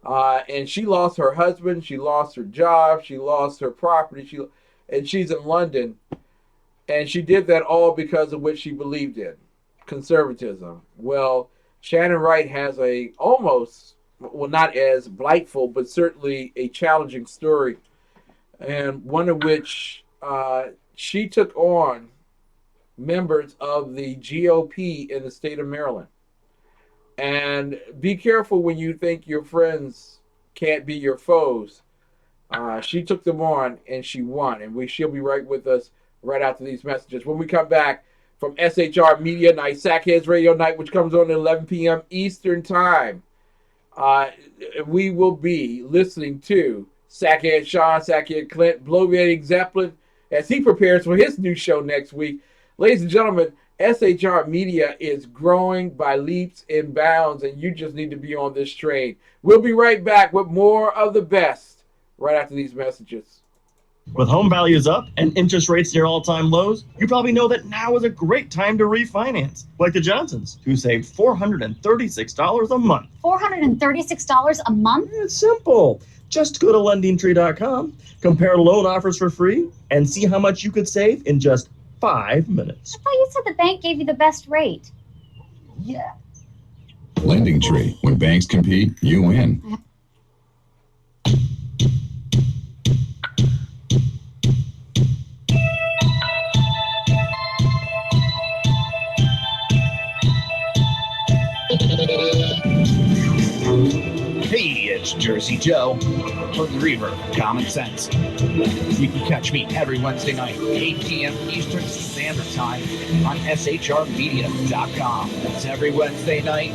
and she lost her husband, she lost her job, she lost her property, and she's in London, and she did that all because of what she believed in, conservatism. Well, Shannon Wright has not as blightful, but certainly a challenging story, and one of which she took on members of the GOP in the state of Maryland. And be careful when you think your friends can't be your foes. She took them on and she won. And she'll be right with us right after these messages. When we come back from SHR Media Night, Sackheads Radio Night, which comes on at 11 p.m. Eastern Time, we will be listening to Sackhead Sean, Sackhead Clint, Bloviating Zeppelin, as he prepares for his new show next week. Ladies and gentlemen, SHR Media is growing by leaps and bounds, and you just need to be on this train. We'll be right back with more of the best right after these messages. With home values up and interest rates near all-time lows, you probably know that now is a great time to refinance, like the Johnsons, who saved $436 a month. $436 a month? It's simple. Just go to LendingTree.com, compare loan offers for free, and see how much you could save in just 5 minutes. I thought you said the bank gave you the best rate. Yeah. Lending Tree. When banks compete, you win. Hey, it's Jersey Joe from the Reverb Common Sense. You can catch me every Wednesday night, 8 p.m. Eastern Standard Time on shrmedia.com. It's every Wednesday night,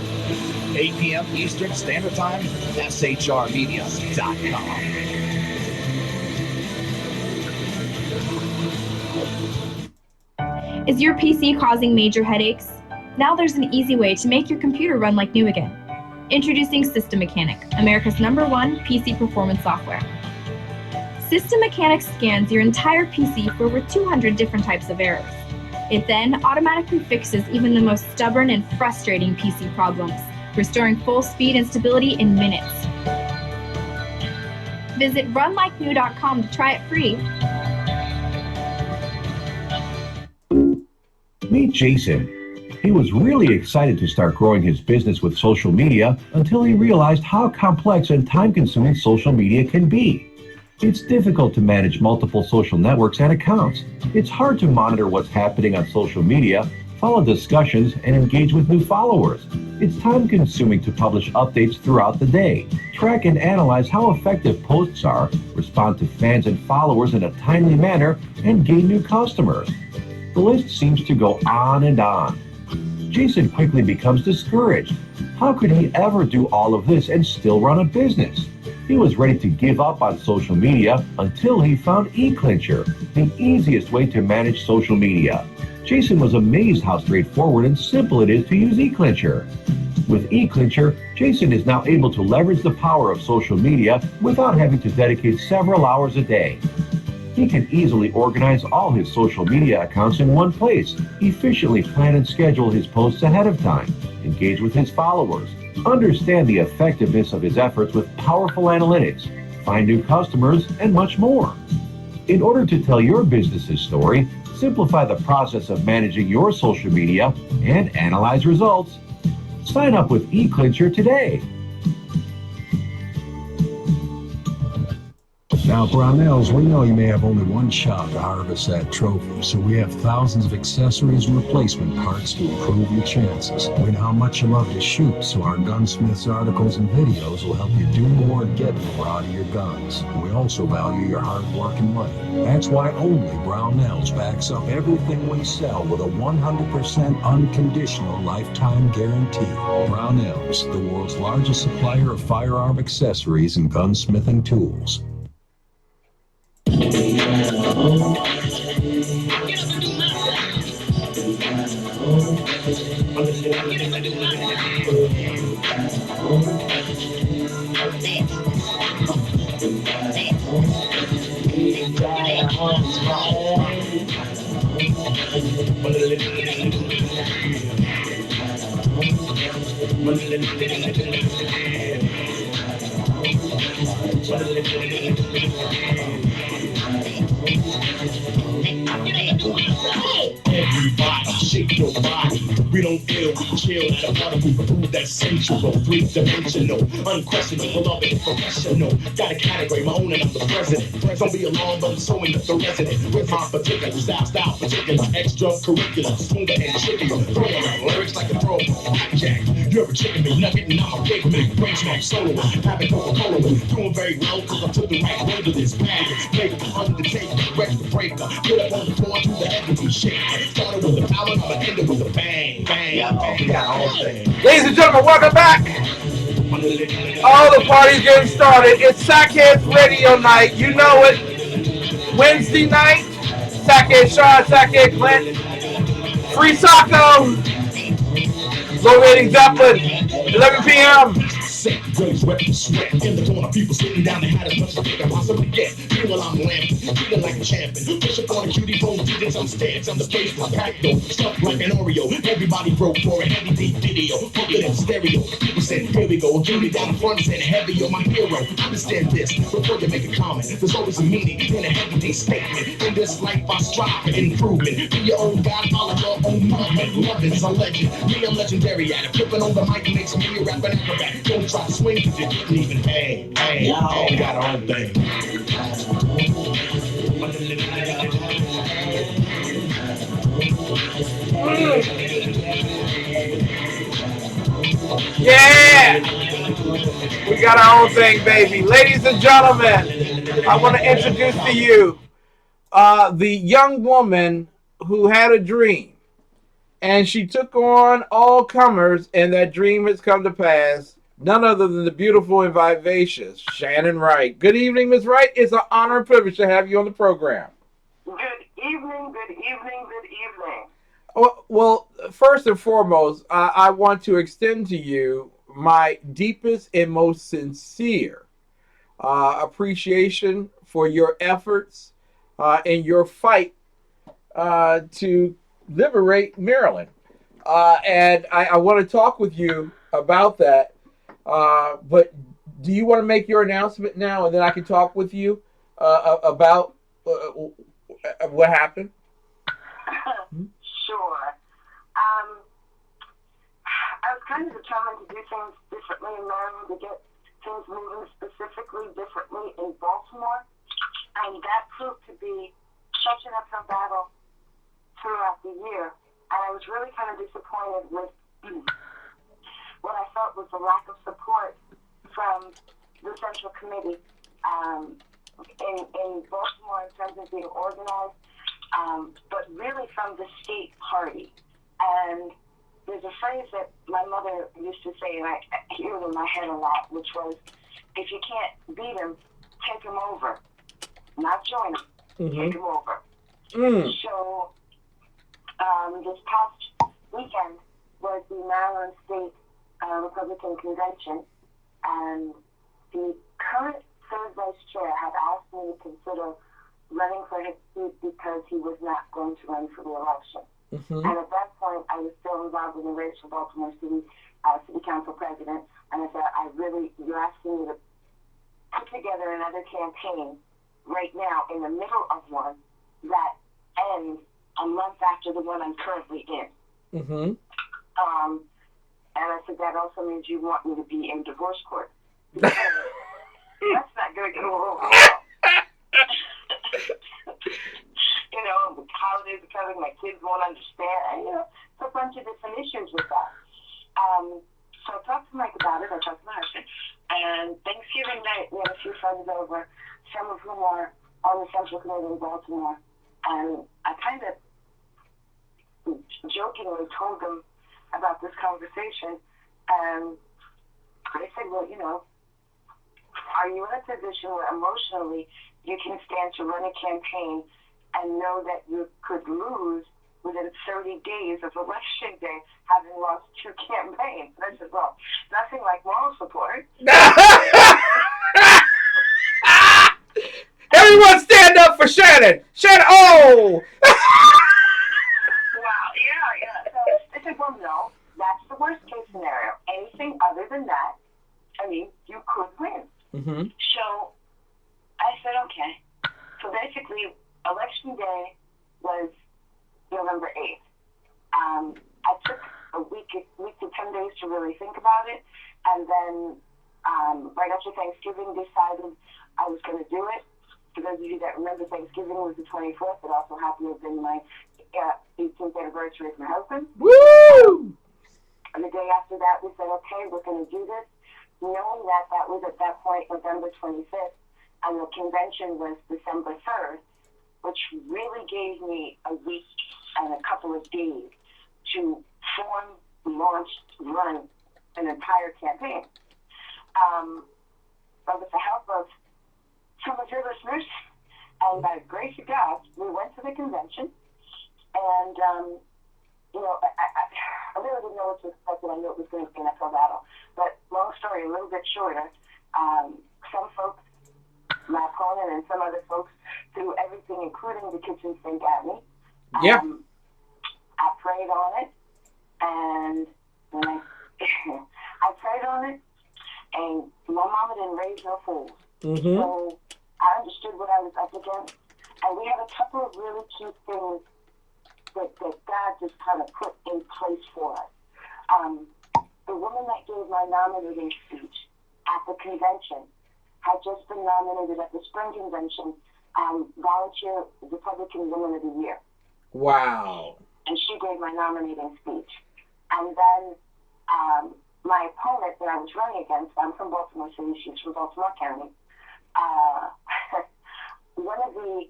8 p.m. Eastern Standard Time, shrmedia.com. Is your PC causing major headaches? Now there's an easy way to make your computer run like new again. Introducing System Mechanic, America's #1 PC performance software. System Mechanic scans your entire PC for over 200 different types of errors. It then automatically fixes even the most stubborn and frustrating PC problems, restoring full speed and stability in minutes. Visit runlikenew.com to try it free. Meet Jason. He was really excited to start growing his business with social media until he realized how complex and time-consuming social media can be. It's difficult to manage multiple social networks and accounts. It's hard to monitor what's happening on social media, follow discussions, and engage with new followers. It's time-consuming to publish updates throughout the day, track and analyze how effective posts are, respond to fans and followers in a timely manner, and gain new customers. The list seems to go on and on. Jason quickly becomes discouraged. How could he ever do all of this and still run a business? He was ready to give up on social media until he found eClincher, the easiest way to manage social media. Jason was amazed how straightforward and simple it is to use eClincher. With eClincher, Jason is now able to leverage the power of social media without having to dedicate several hours a day. He can easily organize all his social media accounts in one place, efficiently plan and schedule his posts ahead of time, engage with his followers, understand the effectiveness of his efforts with powerful analytics, find new customers, and much more. In order to tell your business's story, simplify the process of managing your social media, and analyze results, sign up with eClincher today. Now, Brownells, we know you may have only one shot to harvest that trophy, so we have thousands of accessories and replacement parts to improve your chances. We know how much you love to shoot, so our gunsmiths articles and videos will help you do more and get more out of your guns. And we also value your hard work and money. That's why only Brownells backs up everything we sell with a 100% unconditional lifetime guarantee. Brownells, the world's largest supplier of firearm accessories and gunsmithing tools. Everybody, shake your body. We don't feel, we chill at a bottom. We prove that's sensual, three-dimensional, unquestionable, love it, professional. Got a category, my own, and I'm the president. Don't be alarmed, I'm sewing up the resident. With my particular style particular, extracurricular, smoother and trickier. Throwing out lyrics like a throw blackjack. You're a chicken McNugget, and I'm a big Mac. Brain smoke solo, having Coca-Cola. Doing very well, cause I took the right way to this path. Make the undertaker, wreck the breaker. Put up on the floor, do the heavy shake. Started with the power, I'ma end it with a bang, bang, bang. Ladies and gentlemen, welcome back. All the parties getting started. It's Sackheads Radio Night. You know it. Wednesday night, Sackhead Sean, Sackhead Clint, Free Sacco, Low Rating Zeppelin, 11 p.m. Girls wet from sweat in the corner, people sitting down. They had as much as they can possibly get. Meanwhile, I'm lamping, feeling like a champion. Push up on a cutie phone, digits, I'm stance, I'm the face for pack though. Stuff like an Oreo, everybody broke for a heavy deep video. Put it in stereo. People said, here we go. Cutie down front said, heavy, you're my hero. Understand this before you make a comment. There's always a meaning in a heavy deep statement. In this life, I strive for improvement. Be your own God, follow your own movement. Love is a legend. Me, I'm legendary at it. Flipping on the mic makes me a rapping acrobat. Don't try to swing cause you didn't even hang. Y'all got our own thing. Yeah! We got our own thing, baby. Ladies and gentlemen, I want to introduce to you the young woman who had a dream. And she took on all comers, and that dream has come to pass. None other than the beautiful and vivacious Shannon Wright. Good evening, Ms. Wright. It's an honor and privilege to have you on the program. Good evening, good evening, good evening. Well, first and foremost, I want to extend to you my deepest and most sincere appreciation for your efforts and your fight to liberate Maryland. And I want to talk with you about that. But do you want to make your announcement now, and then I can talk with you about what happened? Sure. I was kind of determined to do things differently in Maryland, to get things moving specifically differently in Baltimore, and that proved to be such an uphill battle throughout the year. And I was really kind of disappointed with what I felt was the lack of support from the Central Committee in Baltimore in terms of being organized, but really from the state party. And there's a phrase that my mother used to say, and I hear it in my head a lot, which was, if you can't beat them, take them over. Not join them, take them over. So this past weekend was the Maryland State Republican Convention, and the current third vice chair had asked me to consider running for his seat because he was not going to run for the election. And at that point, I was still involved in the race for Baltimore City Council president, and I said, you're asking me to put together another campaign right now in the middle of one that ends a month after the one I'm currently in. And I said, that also means you want me to be in divorce court. That's not going to go over well. holidays are coming, my kids won't understand, and it's a bunch of different issues with that. So I talked to Mike about it. I talked to my husband, and Thanksgiving night we had a few friends over, some of whom are on the Central Committee in Baltimore, and I kind of jokingly told them about this conversation, and they said, well, are you in a position where emotionally you can stand to run a campaign and know that you could lose within 30 days of election day, having lost 2 campaigns? And I said, well, nothing like moral support. Everyone stand up for Shannon! Shannon, oh! Wow, yeah. So I said, well, no, that's the worst case scenario. Anything other than that, you could win. Mm-hmm. So I said, okay. So basically, election day was November 8th. I took a week to 10 days to really think about it, and then right after Thanksgiving, decided I was going to do it. For those of you that remember, Thanksgiving was the 24th. It also happened to have been my 18th anniversary with my husband. Woo! And the day after that, we said, okay, we're going to do this, knowing that was at that point November 25th, and the convention was December 3rd, which really gave me a week and a couple of days to form, launch, run an entire campaign. But with the help of some of your listeners, and by the grace of God, we went to the convention, and I really didn't know what to expect, and I knew it was going to be an uphill battle. But long story, a little bit shorter, some folks, my opponent and some other folks, threw everything, including the kitchen sink, at me. Yeah. I prayed on it, and when I prayed on it, and my mama didn't raise no fools. Mm-hmm. So I understood what I was up against, and we had a couple of really key things that God just kind of put in place for us. The woman that gave my nominating speech at the convention had just been nominated at the spring convention, Volunteer Republican Woman of the Year. Wow. And she gave my nominating speech. And then my opponent that I was running against, I'm from Baltimore City, she's from Baltimore County. One of the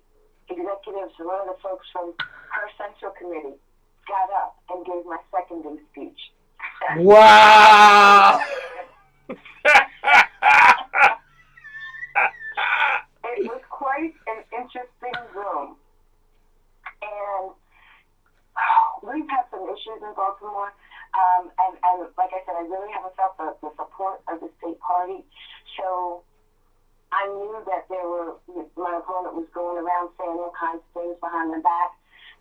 executives, one of the folks from her Central Committee got up and gave my seconding speech. Wow! It was quite an interesting room. And we've had some issues in Baltimore. And like I said, I really haven't felt the support of the state party. So I knew that my opponent was going around saying all kinds of things behind my back.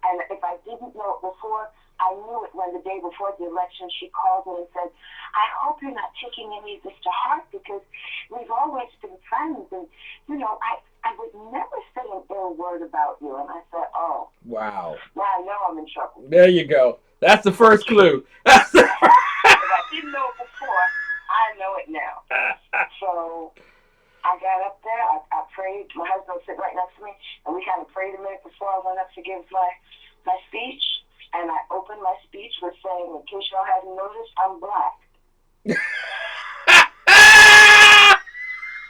And if I didn't know it before, I knew it when the day before the election she called me and said, I hope you're not taking any of this to heart because we've always been friends. And, I would never say an ill word about you. And I said, oh. Wow. Now I know I'm in trouble. There you go. That's the first clue. If I didn't know it before, I know it now. So I got up there, I prayed. My husband was sitting right next to me, and we kind of prayed a minute before I went up to give my speech. And I opened my speech with saying, in case y'all hadn't noticed, I'm black.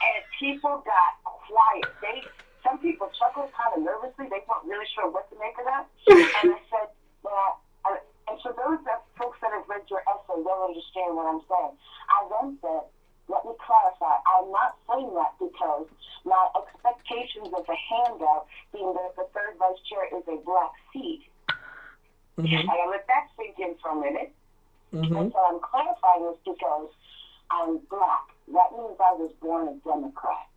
And people got quiet. Some people chuckled kind of nervously. They weren't really sure what to make of that. And I said, and so those folks that have read your essay don't understand what I'm saying. I then said, let me clarify. I'm not saying that because my expectations of the handout being that the third vice chair is a black seat. Mm-hmm. I let that sink in for a minute. Mm-hmm. And so I'm clarifying this because I'm black. That means I was born a Democrat.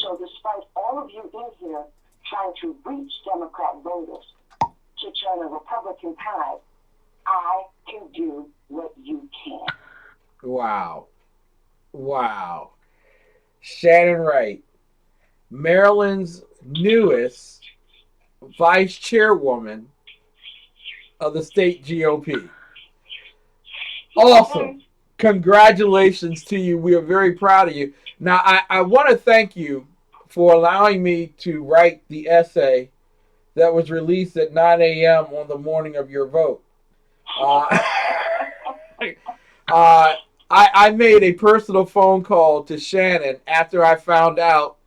So despite all of you in here trying to reach Democrat voters to turn a Republican tide, I can do what you can. Wow. Wow. Shannon Wright, Maryland's newest Vice-Chairwoman of the state GOP. Awesome. Congratulations to you. We are very proud of you. Now, I want to thank you for allowing me to write the essay that was released at 9 a.m. on the morning of your vote. I made a personal phone call to Shannon after I found out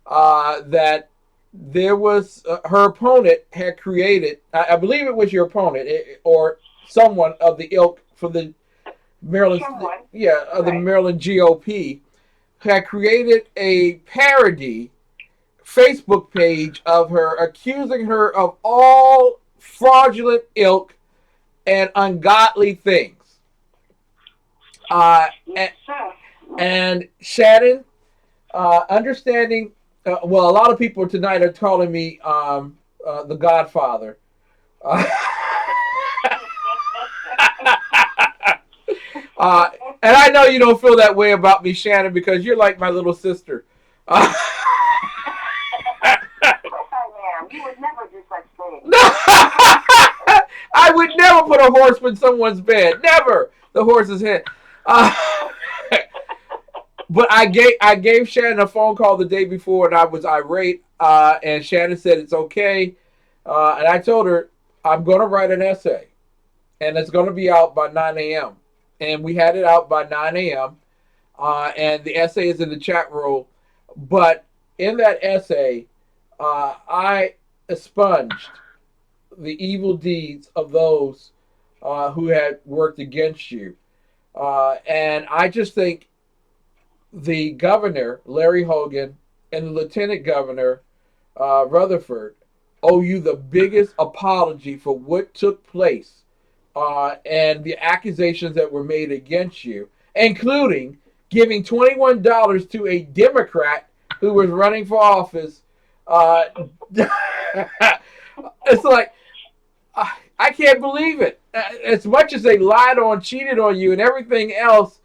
that there was her opponent had created. I believe it was your opponent or someone of the ilk for the Maryland, the Maryland GOP, had created a parody Facebook page of her, accusing her of all fraudulent ilk and ungodly things. And Shannon, understanding, well, a lot of people tonight are calling me the Godfather. And I know you don't feel that way about me, Shannon, because you're like my little sister. You would never do such things. I would never put a horse in someone's bed. Never. The horse's head. But I gave Shannon a phone call the day before, and I was irate. And Shannon said it's okay. And I told her I'm going to write an essay, and it's going to be out by 9 a.m. And we had it out by 9 a.m. And the essay is in the chat room. But in that essay, I expunged the evil deeds of those who had worked against you. And I just think the governor, Larry Hogan, and the lieutenant governor, Rutherford, owe you the biggest apology for what took place and the accusations that were made against you, including giving $21 to a Democrat who was running for office. It's like, I can't believe it. As much as they lied on, cheated on you, and everything else,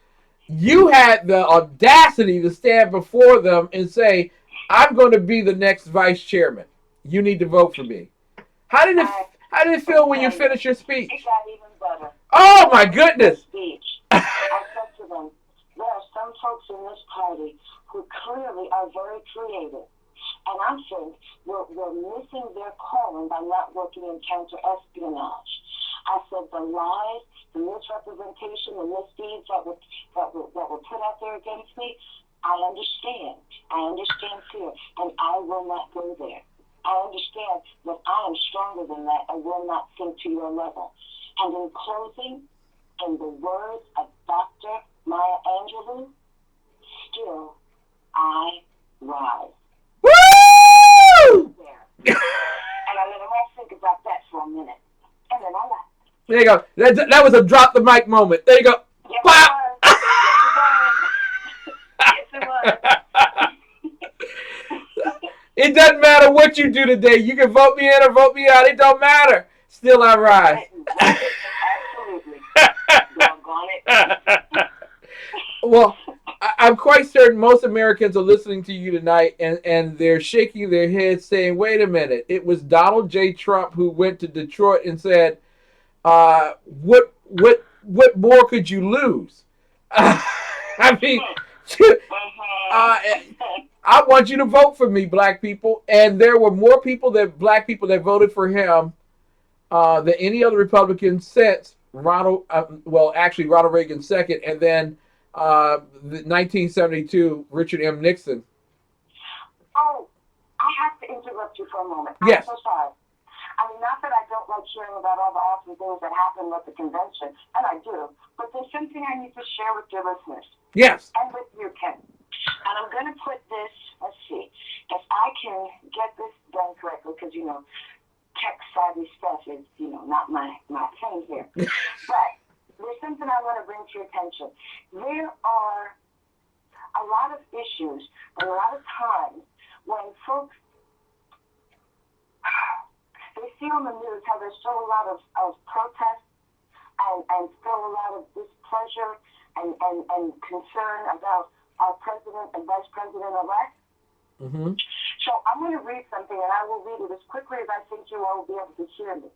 you had the audacity to stand before them and say, I'm going to be the next vice chairman. You need to vote for me. How did it feel when you finished your speech? It got even better. Oh, my goodness. Speech. I said to them, there are some folks in this party who clearly are very creative. And I think we're missing their calling by not working in counter-espionage. I said the lies, the misrepresentation, the misdeeds that were put out there against me, I understand. I understand fear, and I will not go there. I understand that I am stronger than that and will not sink to your level. And in closing, in the words of Dr. Maya Angelou, still I rise. Woo! And I let them all think about that for a minute. And then I laughed. There you go. That was a drop the mic moment. There you go. Yes, wow. Yes, it was. It doesn't matter what you do today. You can vote me in or vote me out. It don't matter. Still I rise. Absolutely. Doggone it. Well, I'm quite certain most Americans are listening to you tonight, and they're shaking their heads saying, wait a minute. It was Donald J. Trump who went to Detroit and said, what more could you lose? I mean, I want you to vote for me, black people. And there were more black people that voted for him than any other Republican since Ronald Reagan second, and then 1972 Richard M. Nixon. Oh, I have to interrupt you for a moment. Yes. I'm so sorry. I mean, not that I don't like hearing about all the awesome things that happened at the convention, and I do, but there's something I need to share with your listeners. Yes. And with you, Ken. And I'm going to put this, let's see, if I can get this done correctly, because, tech-savvy stuff is, not my thing here. But there's something I want to bring to your attention. There are a lot of issues and a lot of times when folks, they see on the news how there's still a lot of protests and still a lot of displeasure and concern about our president and vice president-elect. Mm-hmm. So I'm going to read something, and I will read it as quickly as I think you all will be able to hear me.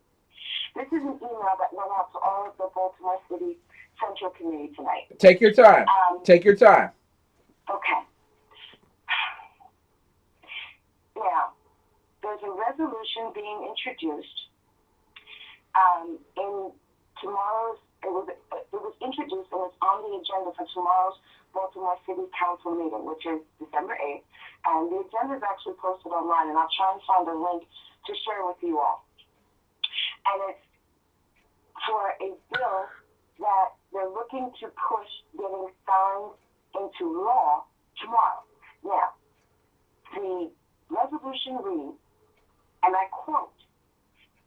This is an email that went out to all of the Baltimore City Central Community tonight. Take your time. Take your time. Okay. Now, there's a resolution being introduced in tomorrow's. It was introduced and it's on the agenda for tomorrow's Baltimore City Council meeting, which is December 8th. And the agenda is actually posted online, and I'll try and find a link to share with you all. And it's for a bill that they're looking to push getting signed into law tomorrow. Now, the resolution reads, and I quote,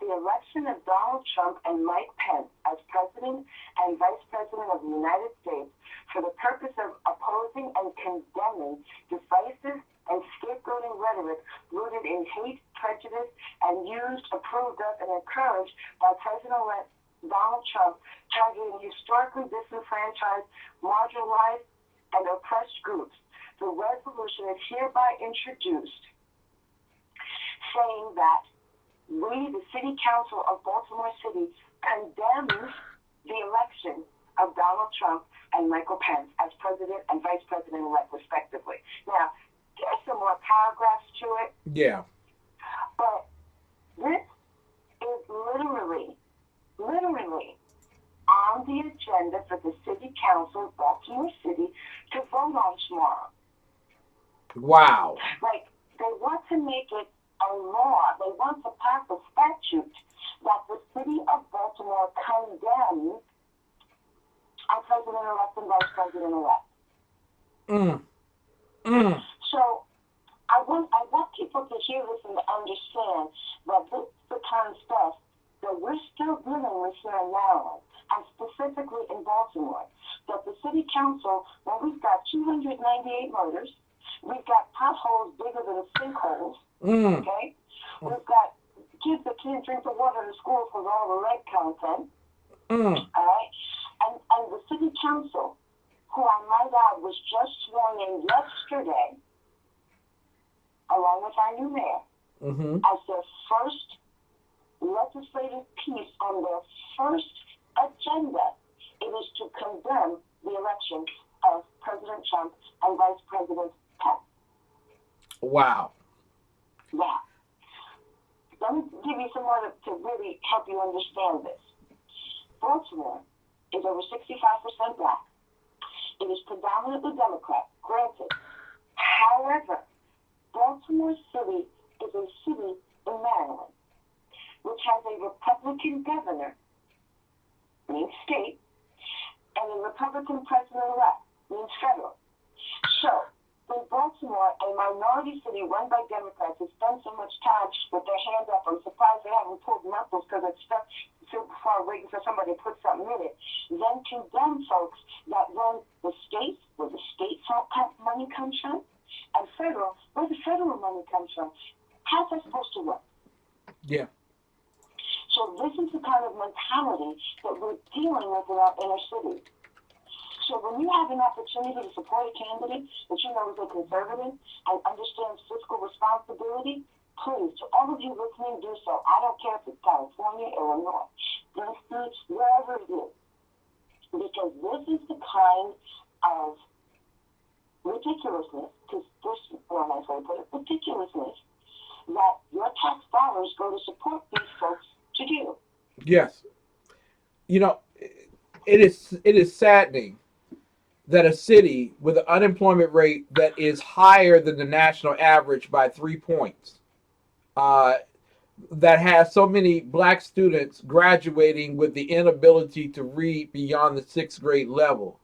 "The election of Donald Trump and Mike Pence as President and Vice President of the United States for the purpose of opposing and condemning divisive and scapegoating rhetoric rooted in hate, prejudice, and used, approved of, and encouraged by President-elect Donald Trump, targeting historically disenfranchised, marginalized, and oppressed groups. The resolution is hereby introduced, saying that we, the City Council of Baltimore City, condemns the election of Donald Trump and Michael Pence as President and Vice President-elect, respectively." Now, there's some more paragraphs to it, Yeah. but this is literally on the agenda for the City Council of Baltimore City to vote on tomorrow. Wow. Like, they want to make it a law. They want to pass a statute that the City of Baltimore condemns our President-elect and Vice President-elect. So I want people to hear this and to understand that this is the kind of stuff that we're still dealing with here in Maryland, and specifically in Baltimore. That the City Council, well, we've got 298 murders, we've got potholes bigger than sinkholes, okay? We've got kids that can't drink the water in schools with all the lead content, all right? And the City Council, who I might add was just sworn in yesterday, along with our new mayor, as their first legislative piece on their first agenda, it is to condemn the election of President Trump and Vice President Pence. Wow. Yeah. Let me give you some more to really help you understand this. Baltimore is over 65% black. It is predominantly Democrat, granted. However, Baltimore City is a city in Maryland, which has a Republican governor, means state, and a Republican president-elect, means federal. So, in Baltimore, a minority city run by Democrats has spent so much time with their hands up. I'm surprised they haven't pulled knuckles because it's stuck so far waiting for somebody to put something in it. Then condemn folks that run the states, where the state money comes from, and federal, where the federal money comes from. How's that supposed to work? Yeah. So this is the kind of mentality that we're dealing with in our inner city. So when you have an opportunity to support a candidate that you know is a conservative and understands fiscal responsibility, please, to all of you listening, do so. I don't care if it's California, Illinois, DC, wherever it is. Because this is the kind of ridiculousness, because this is what I say, but ridiculousness that your tax dollars go to support these folks to do. Yes. You know, it is saddening that a city with an unemployment rate that is higher than the national average by 3 points, that has so many black students graduating with the inability to read beyond the 6th grade level,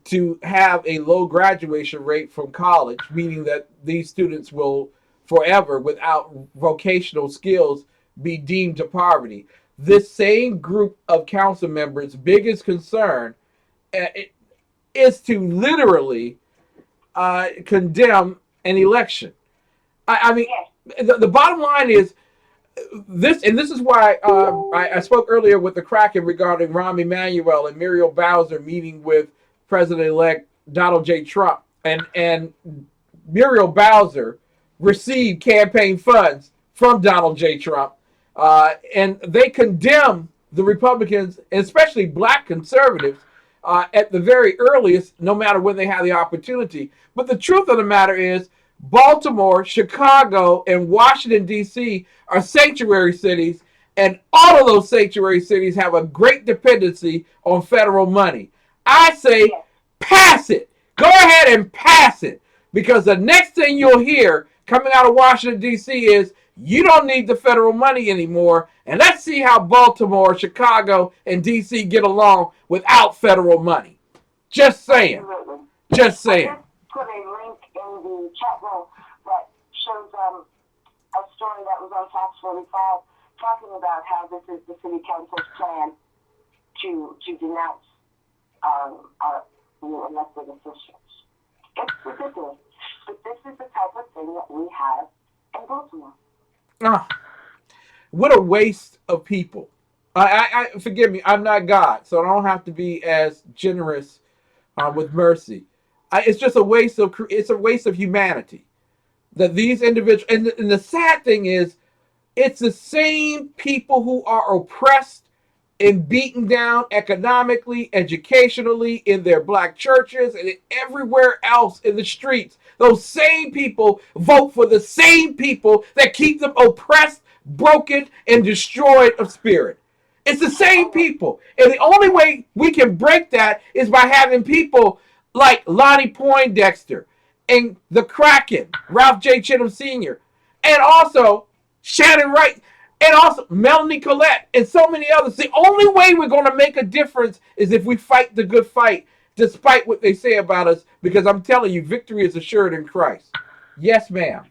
to have a low graduation rate from college, meaning that these students will forever, without vocational skills, be deemed to poverty. This same group of council members' biggest concern is to literally condemn an election. I mean, the bottom line is this, and this is why I spoke earlier with the Kraken regarding Rahm Emanuel and Muriel Bowser meeting with President-elect Donald J. Trump. And Muriel Bowser received campaign funds from Donald J. Trump. And they condemn the Republicans, especially black conservatives, at the very earliest, no matter when they have the opportunity. But the truth of the matter is, Baltimore, Chicago, and Washington, D.C. are sanctuary cities, and all of those sanctuary cities have a great dependency on federal money. I say pass it. Go ahead and pass it, because the next thing you'll hear coming out of Washington, D.C. is you don't need the federal money anymore, and let's see how Baltimore, Chicago, and D.C. get along without federal money. Just saying. Absolutely. Just saying. I just put a link in the chat room that shows a story that was on Tax 45 talking about how this is the city council's plan to denounce our new elected officials. It's ridiculous, but this is the type of thing that we have in Baltimore. What a waste of people. I forgive me, I'm not God, so I don't have to be as generous with mercy. It's just a waste of humanity. That these individuals, and the sad thing is, it's the same people who are oppressed and beaten down economically, educationally, in their black churches, and everywhere else in the streets. Those same people vote for the same people that keep them oppressed, broken, and destroyed of spirit. It's the same people. And the only way we can break that is by having people like Lonnie Poindexter and the Kraken, Ralph J. Chittams Sr., and also Shannon Wright, and also Melanie Collette, and so many others. The only way we're going to make a difference is if we fight the good fight, despite what they say about us, because I'm telling you, victory is assured in Christ. Yes, ma'am.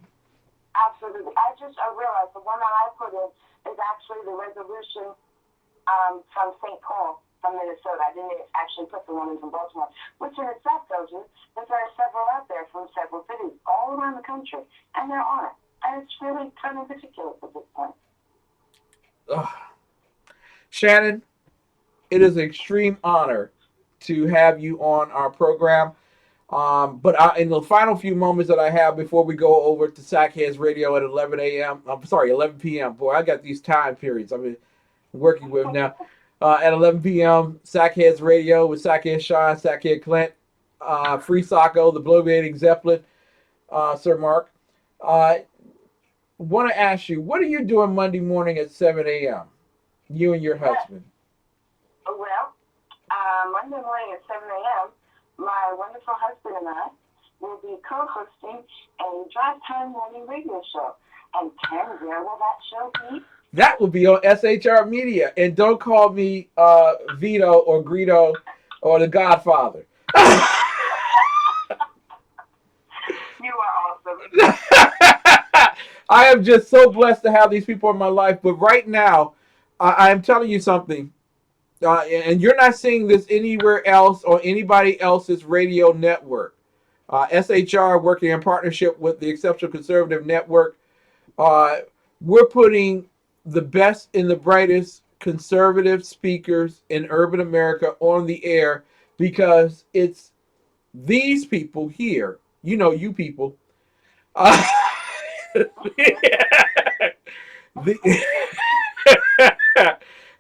Absolutely. I realized the one that I put in is actually the resolution from St. Paul, from Minnesota. I didn't actually put the one from Baltimore, which in itself tells you that there are several out there from several cities all around the country, and there aren't. And it's really kind of ridiculous at this point. Shannon, it is an extreme honor to have you on our program. But in the final few moments that I have before we go over to Sackheads Radio at 11 p.m. Boy, I got these time periods I've been working with now. At 11 p.m., Sackheads Radio with Sackhead Sean, Sackhead Clint, Free Sacco, the Bloviating Zeppelin, Sir Mark. Want to ask you, what are you doing Monday morning at 7 a.m.? You and your husband. Well, Monday morning at 7 a.m., my wonderful husband and I will be co-hosting a drive time morning radio show. And Ken, where will that show be? That will be on SHR Media. And don't call me Vito or Greedo or the Godfather. You are awesome. I am just so blessed to have these people in my life. But right now, I am telling you something. And you're not seeing this anywhere else or anybody else's radio network. SHR, working in partnership with the Exceptional Conservative Network, we're putting the best and the brightest conservative speakers in urban America on the air, because it's these people here, you people.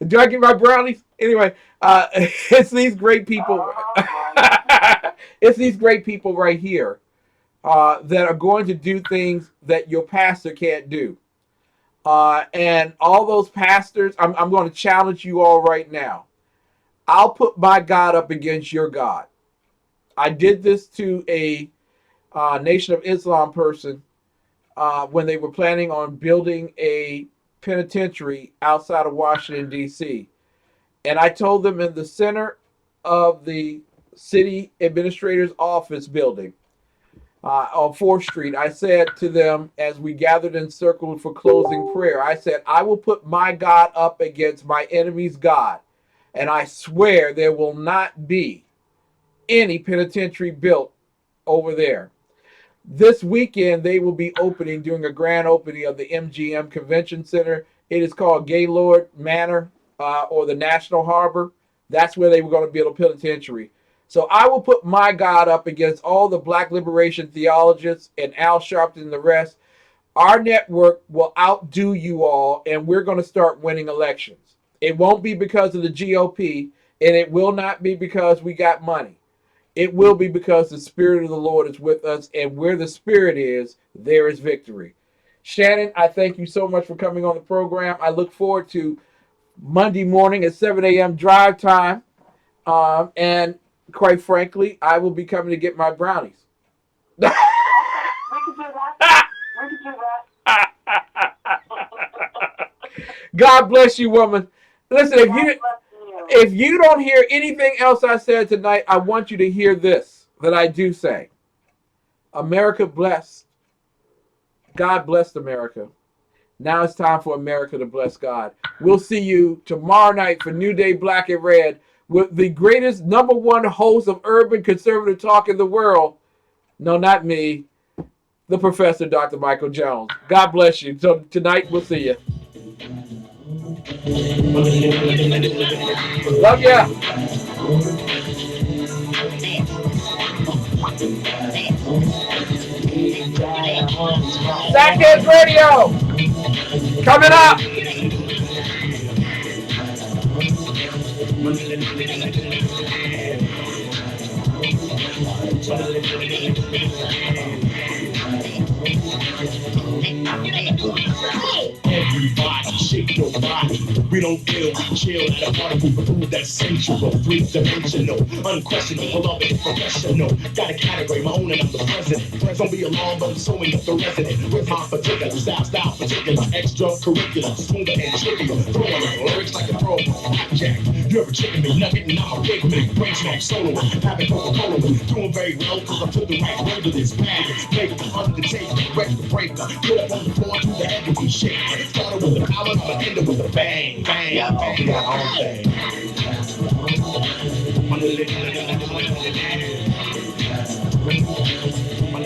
Do I get my brownies? Anyway, it's these great people. It's these great people right here that are going to do things that your pastor can't do. And all those pastors, I'm going to challenge you all right now. I'll put my God up against your God. I did this to a Nation of Islam person when they were planning on building a penitentiary outside of Washington, D.C. And I told them in the center of the city administrator's office building on 4th Street, I said to them as we gathered in circle for closing prayer, I said, I will put my God up against my enemy's God, and I swear there will not be any penitentiary built over there. This weekend, they will be doing a grand opening of the MGM Convention Center. It is called Gaylord Manor or the National Harbor. That's where they were going to build a penitentiary. So I will put my God up against all the black liberation theologians and Al Sharpton and the rest. Our network will outdo you all, and we're going to start winning elections. It won't be because of the GOP, and it will not be because we got money. it will be because the Spirit of the Lord is with us, and where the Spirit is, there is victory. Shannon, I thank you so much for coming on the program. I look forward to Monday morning at 7 a.m. drive time. And quite frankly, I will be coming to get my brownies. We could do that. We could do that. God bless you, woman. Listen, if you don't hear anything else I said tonight, I want you to hear this that I do say. America blessed. God blessed America. Now it's time for America to bless God. We'll see you tomorrow night for New Day Black and Red with the greatest #1 host of urban conservative talk in the world. No, not me. The Professor, Dr. Michael Jones. God bless you. So tonight, we'll see you. Love ya. Sackheads Radio coming up. Everybody shake your body. We don't feel, we chill at a particle food that's sensual, three-dimensional, unquestionable, beloved, professional. Got a category, my own, and I'm the president. Don't be alarmed, but I'm sewing up the resident. With my particular style particular, extracurricular, smoother and trickier. Throwing the lyrics like a throw blackjack. You're a chicken McNugget and I'm a Big Mac. Brain snack solo, having Coca-Cola. Doing very well because I took the right road to this path. Make the undertaker, wreck the breaker. Put up on the floor, do the heavy shake. Started with a power, I'ma end it with a bang, bang, bang, that whole thing. My